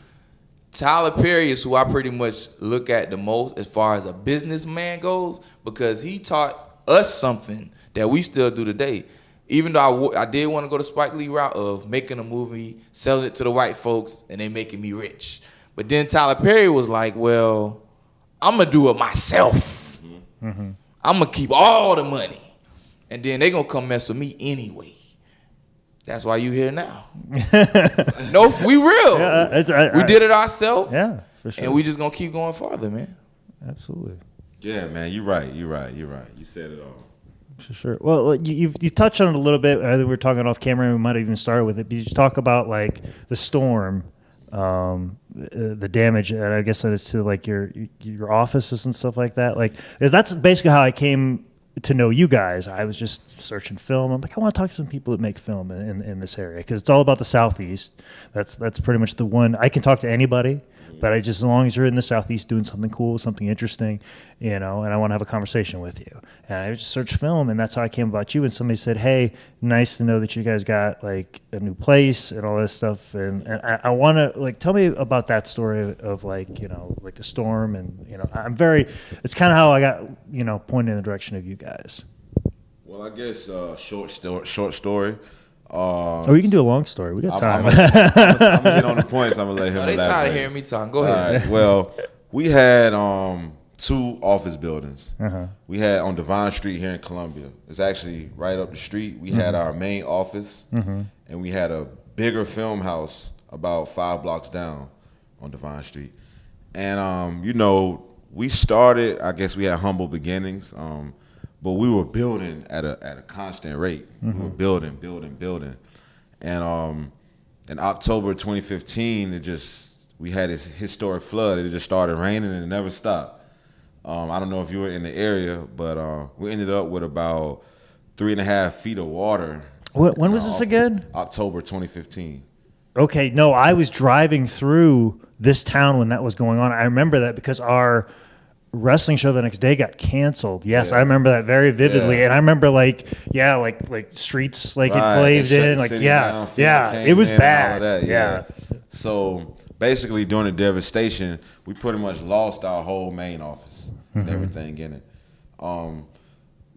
Tyler Perry is who I pretty much look at the most as far as a businessman goes, because he taught us something that we still do today. Even though I did want to go the Spike Lee route of making a movie, selling it to the white folks, and they making me rich. But then Tyler Perry was like, well, I'm going to do it myself. Mm-hmm. I'm going to keep all the money. And then they going to come mess with me anyway. That's why you here now. No, we real. Yeah, we did it ourselves. Yeah, for sure. And we just going to keep going farther, man. Absolutely. Yeah, man, you're right. You said it all. For sure. Well, you touched on it a little bit. I think we were talking off camera, and we might have even started with it. But you talk about like the storm, the damage, and I guess that it's to like your offices and stuff like that. Like, that's basically how I came to know you guys. I was just searching film. I'm like, I want to talk to some people that make film in this area, because it's all about the Southeast. That's pretty much the one. I can talk to anybody. But as long as you're in the Southeast doing something cool, something interesting, and I want to have a conversation with you. And I just searched film, and that's how I came about you. And somebody said, hey, nice to know that you guys got like a new place and all this stuff. And I want to like, tell me about that story of like, like the storm. And, it's kind of how I got, pointed in the direction of you guys. Well, I guess short story. You can do a long story. We got time. I'm gonna get on the points. I'm gonna let him. They tired of hearing me talk. Go ahead. All right. Well, we had 2 office buildings. Uh-huh. We had on Devine Street here in Columbia. It's actually right up the street. We had our main office, and we had a bigger film house about 5 blocks down on Devine Street. And we started. I guess we had humble beginnings. But we were building at a constant rate. We were building. And in October 2015, we had this historic flood. It just started raining and it never stopped. I don't know if you were in the area, but we ended up with about 3.5 feet of water. When was this again? October 2015. Okay, no, I was driving through this town when that was going on. I remember that because our wrestling show the next day got canceled. Yes, yeah. I remember that very vividly. Yeah. And I remember like streets like it caved in. Like it was bad. Yeah. So basically during the devastation, we pretty much lost our whole main office and everything in it.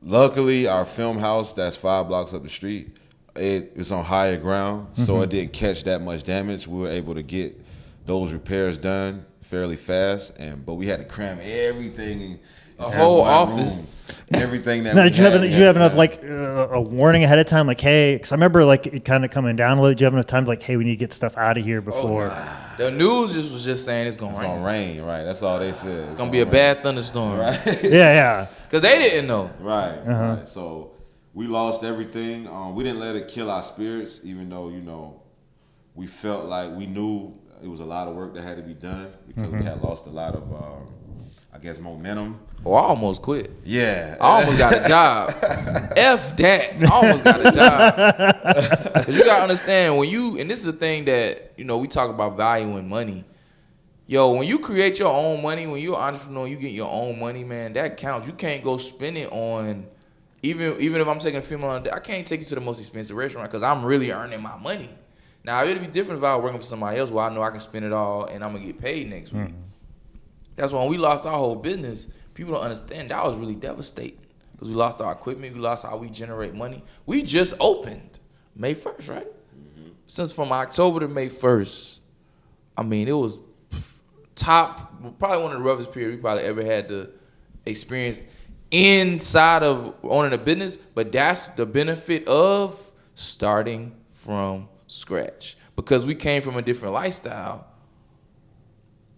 Luckily our film house that's 5 blocks up the street, it was on higher ground, so it didn't catch that much damage. We were able to get those repairs done fairly fast, but we had to cram everything in a whole office, everything that. Now, did you have enough like a warning ahead of time, like, hey? Because I remember like it kind of coming down a little. Did you have enough time, like, hey, we need to get stuff out of here before? The news was just saying it's gonna rain, right? That's all they said. It's gonna be a bad thunderstorm, right? Yeah. Because they didn't know, right? Right. So we lost everything. We didn't let it kill our spirits, even though we felt like we knew it was a lot of work that had to be done because we had lost a lot of, I guess, momentum. Oh, I almost quit. Yeah. I almost got a job. F that. I almost got a job. Because you got to understand, and this is the thing that, we talk about valuing money. Yo, when you create your own money, when you're an entrepreneur, you get your own money, man, that counts. You can't go spend it on, even if I'm taking a film on, I can't take you to the most expensive restaurant because I'm really earning my money. Now, it'd be different if I was working for somebody else where I know I can spend it all and I'm going to get paid next week. That's why when we lost our whole business, people don't understand that was really devastating because we lost our equipment. We lost how we generate money. We just opened May 1st, right? Since from October to May 1st, I mean, it was probably one of the roughest periods we probably ever had to experience inside of owning a business. But that's the benefit of starting from scratch because we came from a different lifestyle.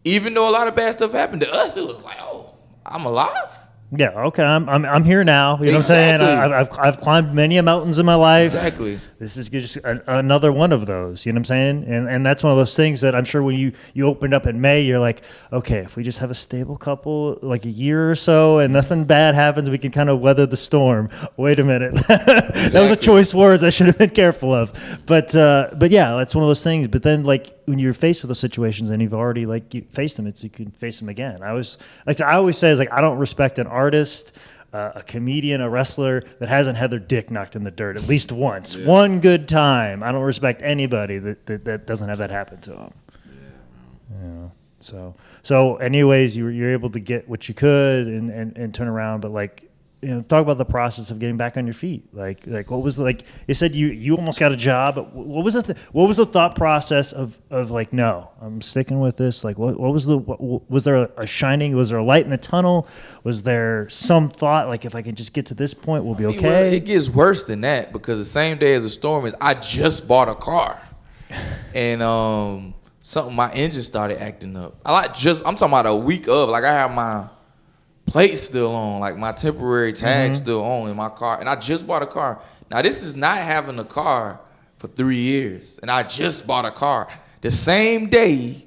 Even though a lot of bad stuff happened to us, it was like, oh, I'm alive. Yeah, okay, I'm here now. You know what I'm saying? I've climbed many mountains in my life. Exactly. This is just another one of those. You know what I'm saying? And that's one of those things that I'm sure when you opened up in May, you're like, okay, if we just have a stable couple, like a year or so, and nothing bad happens, we can kind of weather the storm. Wait a minute, that was a choice words I should have been careful of. But yeah, that's one of those things. But then like when you're faced with those situations and you've already you faced them, you can face them again. I always say is like I don't respect an artist, a comedian, a wrestler that hasn't had their dick knocked in the dirt at least once. Yeah. One good time. I don't respect anybody that doesn't have that happen to them. Yeah. So anyways, you're able to get what you could and turn around, but like, you know, talk about the process of getting back on your feet. Like what was like? You said you almost got a job. What was the thought process of like, no, I'm sticking with this? Like was there a shining? Was there a light in the tunnel? Was there some thought like if I can just get to this point, we'll be okay? Well, it gets worse than that because the same day as the storm is, I just bought a car, and my engine started acting up. I'm talking about a week of like I have my plate still on, like my temporary tag still on in my car, and I just bought a car. Now this is not having a car for 3 years, and I just bought a car. The same day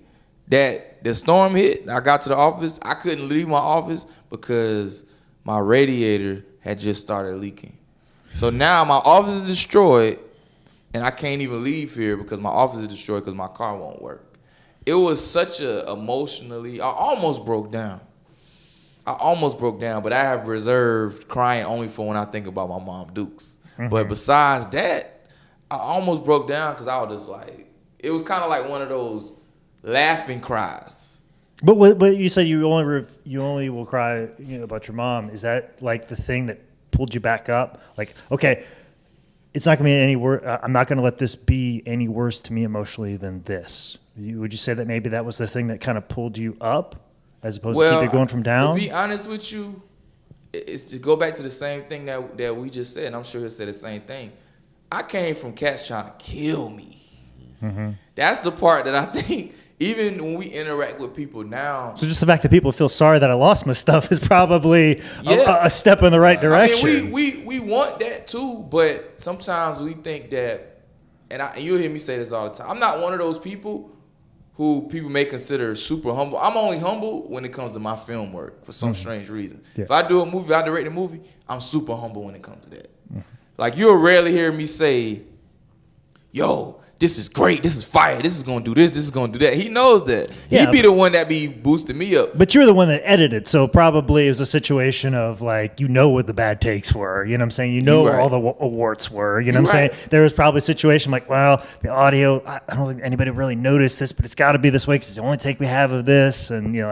that the storm hit, I got to the office, I couldn't leave my office because my radiator had just started leaking. So now my office is destroyed, and I can't even leave here because my office is destroyed because my car won't work. It was such I almost broke down. But I have reserved crying only for when I think about my mom Dukes. But besides that, I almost broke down because I was just like, it was kind of like one of those laughing cries. But you said you only will cry about your mom. Is that like the thing that pulled you back up? Like, okay, it's not gonna be any worse. I'm not gonna let this be any worse to me emotionally than this. Would you say that maybe that was the thing that kind of pulled you up? As opposed to keep it going from down? To be honest with you, it's to go back to the same thing that we just said, and I'm sure he'll say the same thing. I came from cats trying to kill me. That's the part that I think, even when we interact with people now. So just the fact that people feel sorry that I lost my stuff is probably a step in the right direction. I mean, we want that too, but sometimes we think that, and you'll hear me say this all the time, I'm not one of those people who people may consider super humble. I'm only humble when it comes to my film work for some strange reason. Yeah. If I do a movie, I direct a movie, I'm super humble when it comes to that. Like, you'll rarely hear me say, yo, this is great, this is fire, this is going to do this is going to do that. He knows that. Yeah, he'd be the one that be boosting me up. But you're the one that edited, so probably it was a situation of, like, what the bad takes were. You know what I'm saying? You know where all the awards were. You know what I'm saying? There was probably a situation like, well, the audio, I don't think anybody really noticed this, but it's got to be this way because it's the only take we have of this. And, you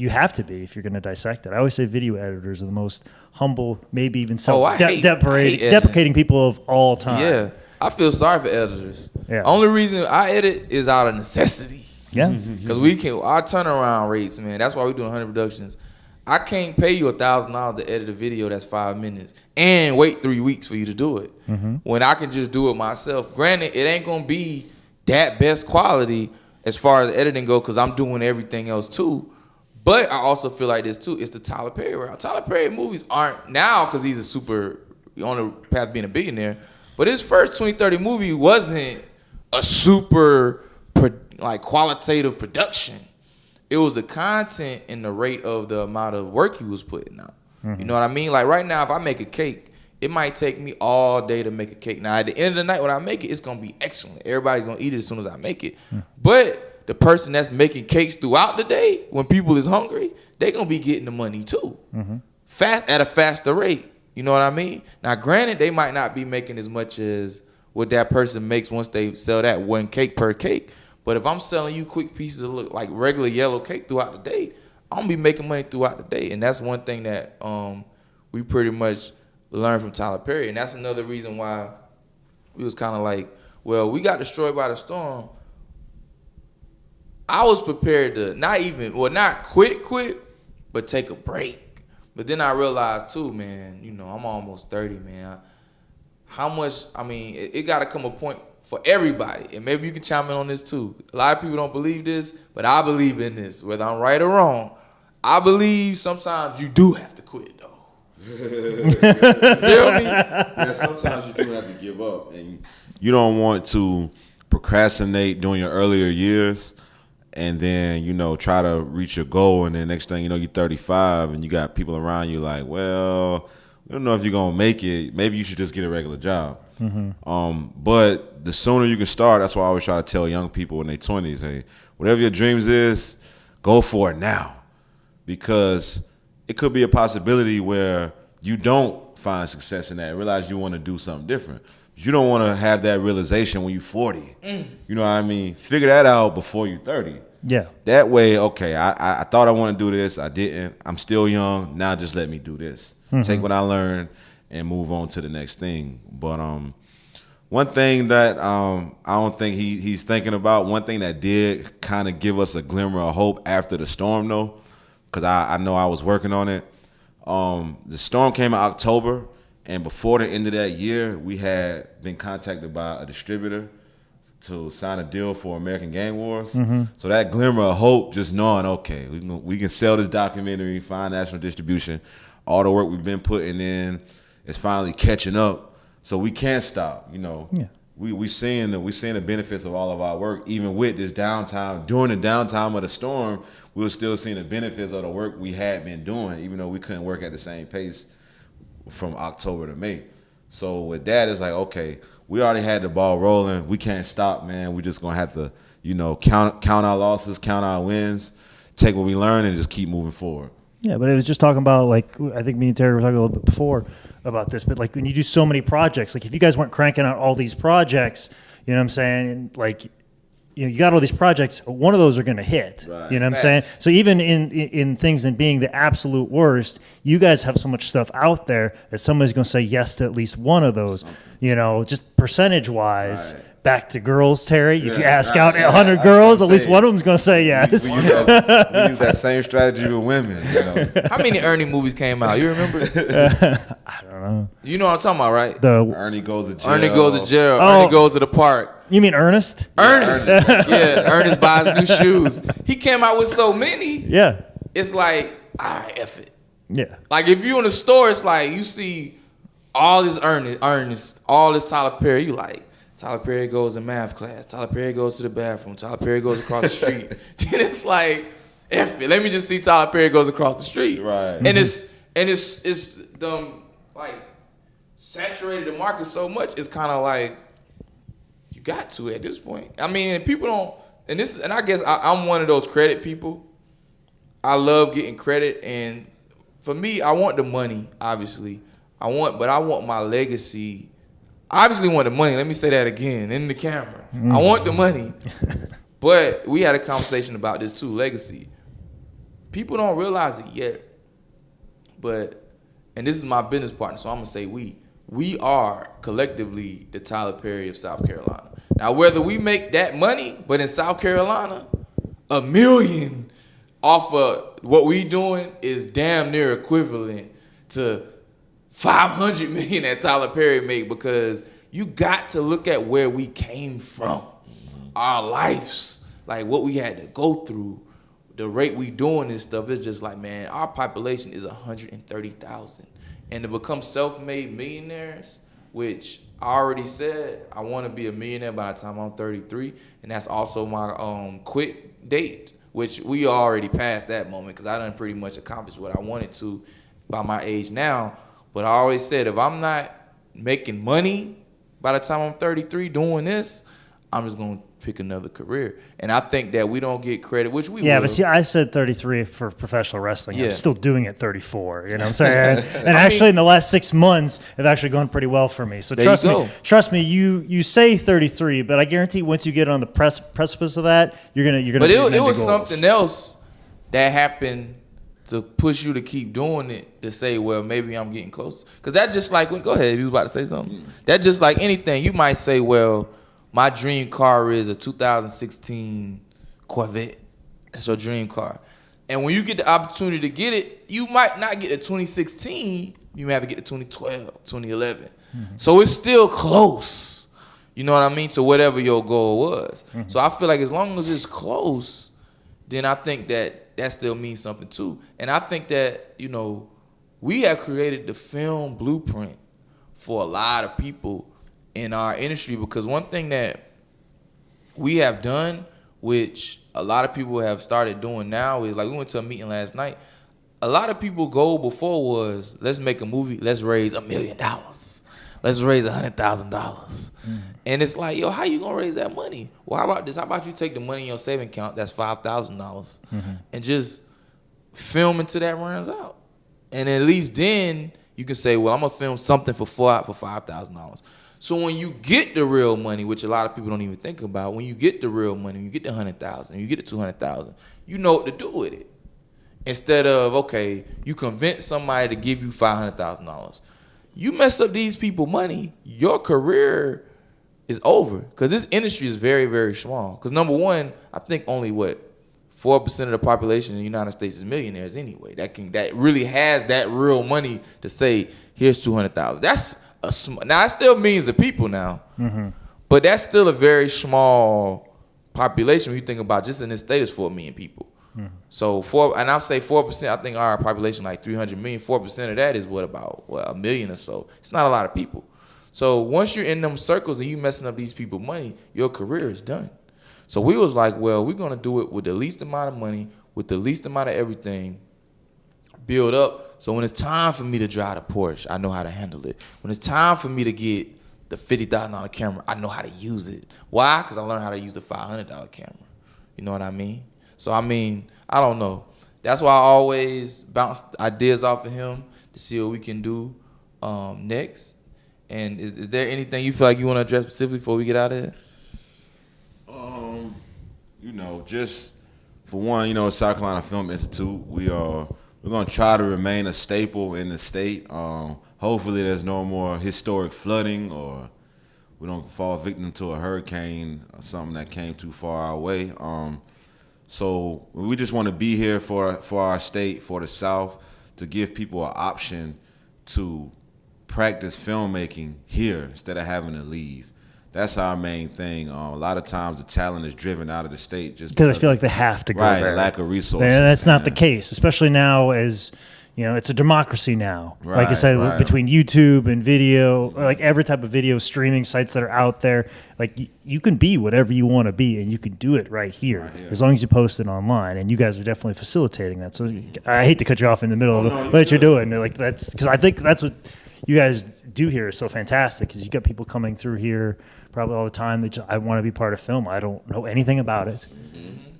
have to be if you're going to dissect it. I always say video editors are the most humble, maybe even self-deprecating people of all time. Yeah. I feel sorry for editors. Yeah. Only reason I edit is out of necessity. Yeah. Because our turnaround rates, man, that's why we're doing 100 productions. I can't pay you $1,000 to edit a video that's 5 minutes and wait 3 weeks for you to do it. When I can just do it myself. Granted, it ain't going to be that best quality as far as editing go because I'm doing everything else too. But I also feel like this too. It's the Tyler Perry route. Tyler Perry movies aren't now because he's on the path to being a billionaire. But his first 20-30 movie wasn't a super qualitative production. It was the content and the rate of the amount of work he was putting out. You know what I mean? Like right now, if I make a cake, it might take me all day to make a cake. Now at the end of the night when I make it, it's gonna be excellent. Everybody's gonna eat it as soon as I make it. But the person that's making cakes throughout the day, when people is hungry, they gonna be getting the money too, fast at a faster rate. You know what I mean? Now, granted, they might not be making as much as what that person makes once they sell that one cake per cake. But if I'm selling you quick pieces of look like regular yellow cake throughout the day, I'm gonna be making money throughout the day. And that's one thing that we pretty much learned from Tyler Perry. And that's another reason why we was kind of like, well, we got destroyed by the storm. I was prepared to not quit, but take a break. But then I realized too, man, you know, I'm almost 30, man. How much, I mean, it got to come a point for everybody. And maybe you can chime in on this too. A lot of people don't believe this, but I believe in this, whether I'm right or wrong. I believe sometimes you do have to quit, though. You feel me? Yeah, sometimes you do have to give up. And you don't want to procrastinate during your earlier years and then, you know, try to reach your goal. And then next thing you know, you're 35 and you got people around you like, well, we don't know if you're going to make it. Maybe you should just get a regular job. But the sooner you can start, that's why I always try to tell young people in their 20s, hey, whatever your dreams is, go for it now. Because it could be a possibility where you don't find success in that, realize you want to do something different. You don't want to have that realization when you're 40. You know what I mean? Figure that out before you're 30. Yeah. That way, okay, I thought I want to do this. I didn't. I'm still young. Now just let me do this. Take what I learned and move on to the next thing. But one thing that I don't think he's thinking about, one thing that did kind of give us a glimmer of hope after the storm, though, because I know I was working on it. The storm came in October, and before the end of that year, we had been contacted by a distributor to sign a deal for American Gang Wars. So that glimmer of hope, just knowing, okay, we can sell this documentary, find national distribution. All the work we've been putting in is finally catching up. So we can't stop, you know. Yeah. We seeing the benefits of all of our work, even with this downtime. During the downtime of the storm, we were still seeing the benefits of the work we had been doing, even though we couldn't work at the same pace from October to May. So with that, it's like, okay, we already had the ball rolling. We can't stop, man. We just gonna have to, you know, count our losses, count our wins, take what we learned, and just keep moving forward. Yeah, but it was just talking about, like, I think me and Terry were talking a little bit before about this, but like when you do so many projects, like if you guys weren't cranking out all these projects, you know what I'm saying? And like, you know, you got all these projects, one of those are going to hit, right. You know what I'm saying? So even in things and being the absolute worst, you guys have so much stuff out there that somebody's going to say yes to at least one of those, you know, just percentage wise. Right. Back to girls, Terry. If you ask out 100 girls, at least one of them's going to say yes. We use that same strategy with women. You know. How many Ernie movies came out? You remember? I don't know. You know what I'm talking about, right? Ernie Goes to Jail. Ernie Goes to Jail. Ernie Goes to the Park. You mean Ernest? Ernest. Yeah, Ernest buys new shoes. He came out with so many. Yeah. It's like, all right, F it. Yeah. Like if you in the store, it's like you see all this Ernest, all this Tyler Perry. You like, Tyler Perry goes in math class. Tyler Perry goes to the bathroom. Tyler Perry goes across the street. Then it's like, F it. Let me just see Tyler Perry goes across the street. Right. And it's them like saturated the market so much. It's kind of like you got to at this point. I mean, people don't. And I guess I'm one of those credit people. I love getting credit, and for me, I want the money. Obviously, but I want my legacy. I obviously want the money. Let me say that again in the camera. I want the money. But we had a conversation about this too, legacy. People don't realize it yet. And this is my business partner, so I'm going to say we are collectively the Tyler Perry of South Carolina. Now, whether we make that money, but in South Carolina, $1 million off of what we doing is damn near equivalent to $500 million that Tyler Perry made, because you got to look at where we came from, our lives, like what we had to go through. The rate we doing this stuff is just like, man, our population is 130,000, and to become self-made millionaires, which I already said I want to be a millionaire by the time I'm 33, and that's also my quit date, which we already passed that moment because I done pretty much accomplished what I wanted to by my age now. But I always said, if I'm not making money by the time I'm 33 doing this, I'm just going to pick another career. And I think that we don't get credit, which we Yeah, will. but see, I said 33 for professional wrestling. Yeah. I'm still doing it 34. You know what I'm saying? And actually, in the last 6 months, have actually gone pretty well for me. So There trust you me. go. Trust me. You say 33, but I guarantee once you get on the precipice of that, you're gonna. But be it into was goals. something else that happened to push you to keep doing it, to say, well, maybe I'm getting close. Because that's just like, go ahead, you was about to say something. That's just like anything. You might say, well, my dream car is a 2016 Corvette. That's your dream car. And when you get the opportunity to get it, you might not get the 2016. You may have to get the 2012, 2011. So it's still close. You know what I mean? To whatever your goal was. So I feel like as long as it's close, then I think that still means something too. And I think that, we have created the film blueprint for a lot of people in our industry, because one thing that we have done, which a lot of people have started doing now, is like, we went to a meeting last night. A lot of people goal before was, let's make a movie, let's raise $1 million. Let's raise $100,000. And it's like, yo, how you gonna raise that money? Well, how about this? How about you take the money in your saving account, that's $5,000, and just film until that runs out. And at least then you can say, well, I'm gonna film something for $5,000. So when you get the real money, which a lot of people don't even think about, when you get the real money, you get the $100,000, you get the $200,000, you know what to do with it. Instead of, okay, you convince somebody to give you $500,000. You mess up these people money, your career is over. Because this industry is very, very small. Because number one, I think only 4% of the population in the United States is millionaires anyway. That really has that real money to say, here's $200,000. That's now it still means the people now, but that's still a very small population when you think about just in this state is 4 million people. So I'll say 4%. I think our population like 300 million. 4% of that is about a million or so. It's not a lot of people. So once you're in them circles and you messing up these people money, your career is done. So we was like, well, we're gonna do it with the least amount of money, with the least amount of everything, build up. So when it's time for me to drive the Porsche, I know how to handle it. When it's time for me to get the $50,000 camera, I know how to use it. Why? Because I learned how to use the $500 camera. You know what I mean? So, I don't know. That's why I always bounce ideas off of him to see what we can do next. And is there anything you feel like you want to address specifically before we get out of here? Just for one, South Carolina Film Institute, we're going to try to remain a staple in the state. Hopefully there's no more historic flooding, or we don't fall victim to a hurricane or something that came too far our way. So we just want to be here for our state, for the South, to give people an option to practice filmmaking here instead of having to leave. That's our main thing. A lot of times the talent is driven out of the state just because I feel like they have to go there. Lack of resources. And that's not the case, especially now as it's a democracy now. Like I said, between YouTube and video, like every type of video streaming sites that are out there, like you can be whatever you want to be, and you can do it right here as long as you post it online. And you guys are definitely facilitating that. So I hate to cut you off in the middle of what you're doing. Like that's because I think that's what you guys do here is so fantastic, because you got people coming through here probably all the time that I want to be part of film. I don't know anything about it.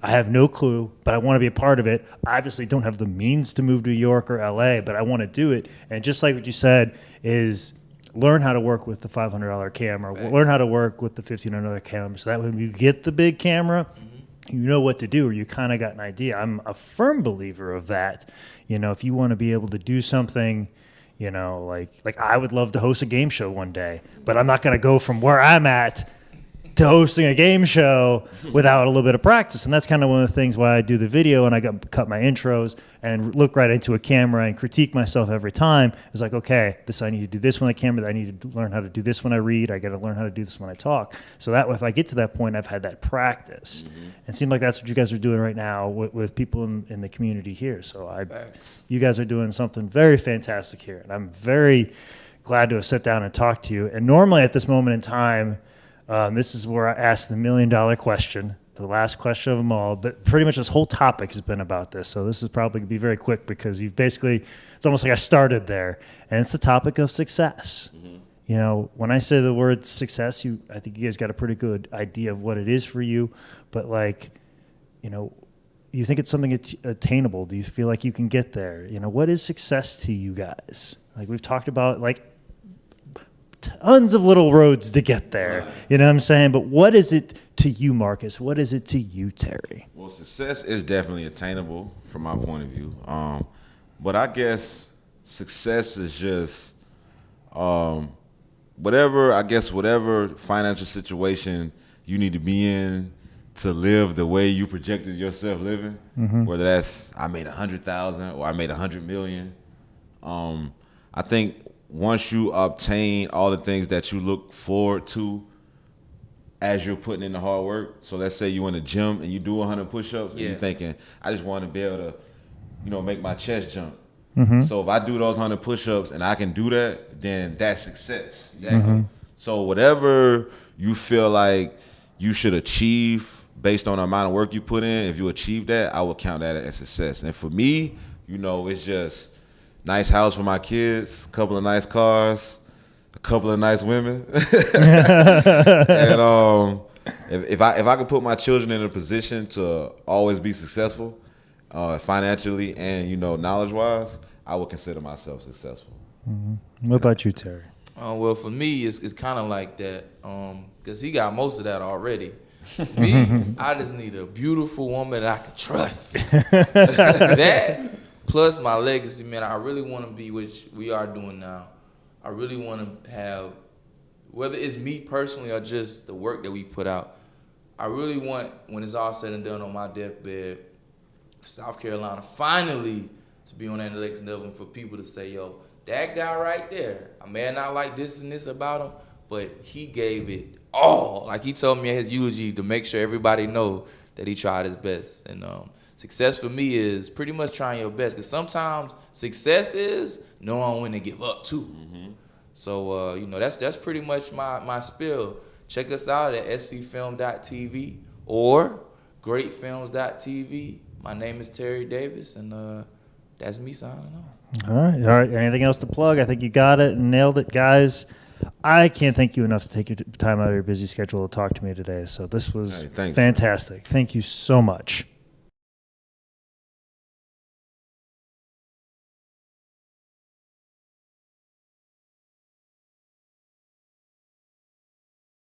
I have no clue, but I want to be a part of it. I obviously don't have the means to move to New York or LA, but I want to do it. And just like what you said is learn how to work with the $500 camera, learn how to work with the $1,500 camera, so that when you get the big camera, you know what to do, or you kind of got an idea. I'm a firm believer of that. If you want to be able to do something, like I would love to host a game show one day, but I'm not going to go from where I'm at to hosting a game show without a little bit of practice. And that's kind of one of the things why I do the video and I cut my intros and look right into a camera and critique myself every time. It's like, okay, I need to do this when I camera. I need to learn how to do this when I read. I got to learn how to do this when I talk. So that way, if I get to that point, I've had that practice. And it seems like that's what you guys are doing right now with people in the community here. So you guys are doing something very fantastic here. And I'm very glad to have sat down and talked to you. And normally at this moment in time, this is where I ask the $1 million question, the last question of them all. But pretty much this whole topic has been about this. So this is probably going to be very quick because it's almost like I started there. And it's the topic of success. You know, when I say the word success, I think you guys got a pretty good idea of what it is for you. But like, you know, you think it's something attainable? Do you feel like you can get there? You know, what is success to you guys? Like we've talked about, like tons of little roads to get there. You know what I'm saying? But what is it to you, Marcus? What is it to you, Terry? Well, success is definitely attainable from my point of view. But I guess success is just whatever financial situation you need to be in to live the way you projected yourself living, whether that's I made 100,000 or I made 100 million. I think once you obtain all the things that you look forward to as you're putting in the hard work, so let's say you're in the gym and you do 100 push-ups and you're thinking, I just want to be able to, you know, make my chest jump. So if I do those 100 push-ups and I can do that, then that's success. Exactly. So whatever you feel like you should achieve based on the amount of work you put in, if you achieve that, I would count that as success. And for me, you know, it's just nice house for my kids, a couple of nice cars, a couple of nice women. And if I could put my children in a position to always be successful, financially and, you know, knowledge-wise, I would consider myself successful. What about you, Terry? Well, for me, it's kind of like that, because he got most of that already. Me, I just need a beautiful woman that I can trust. That plus my legacy, man. I really want to be, which we are doing now. I really want to have, whether it's me personally or just the work that we put out, I really want, when it's all said and done on my deathbed, South Carolina finally to be on that next level and for people to say, yo, that guy right there, I may not like this and this about him, but he gave it all. Like he told me in his eulogy to make sure everybody know that he tried his best. And success for me is pretty much trying your best, because sometimes success is knowing when to give up too. So, you know, that's pretty much my spiel. Check us out at scfilm.tv or greatfilms.tv. My name is Terry Davis, and that's me signing off. All right. Anything else to plug? I think you got it and nailed it, guys. I can't thank you enough to take your time out of your busy schedule to talk to me today. So this was fantastic. Thank you so much.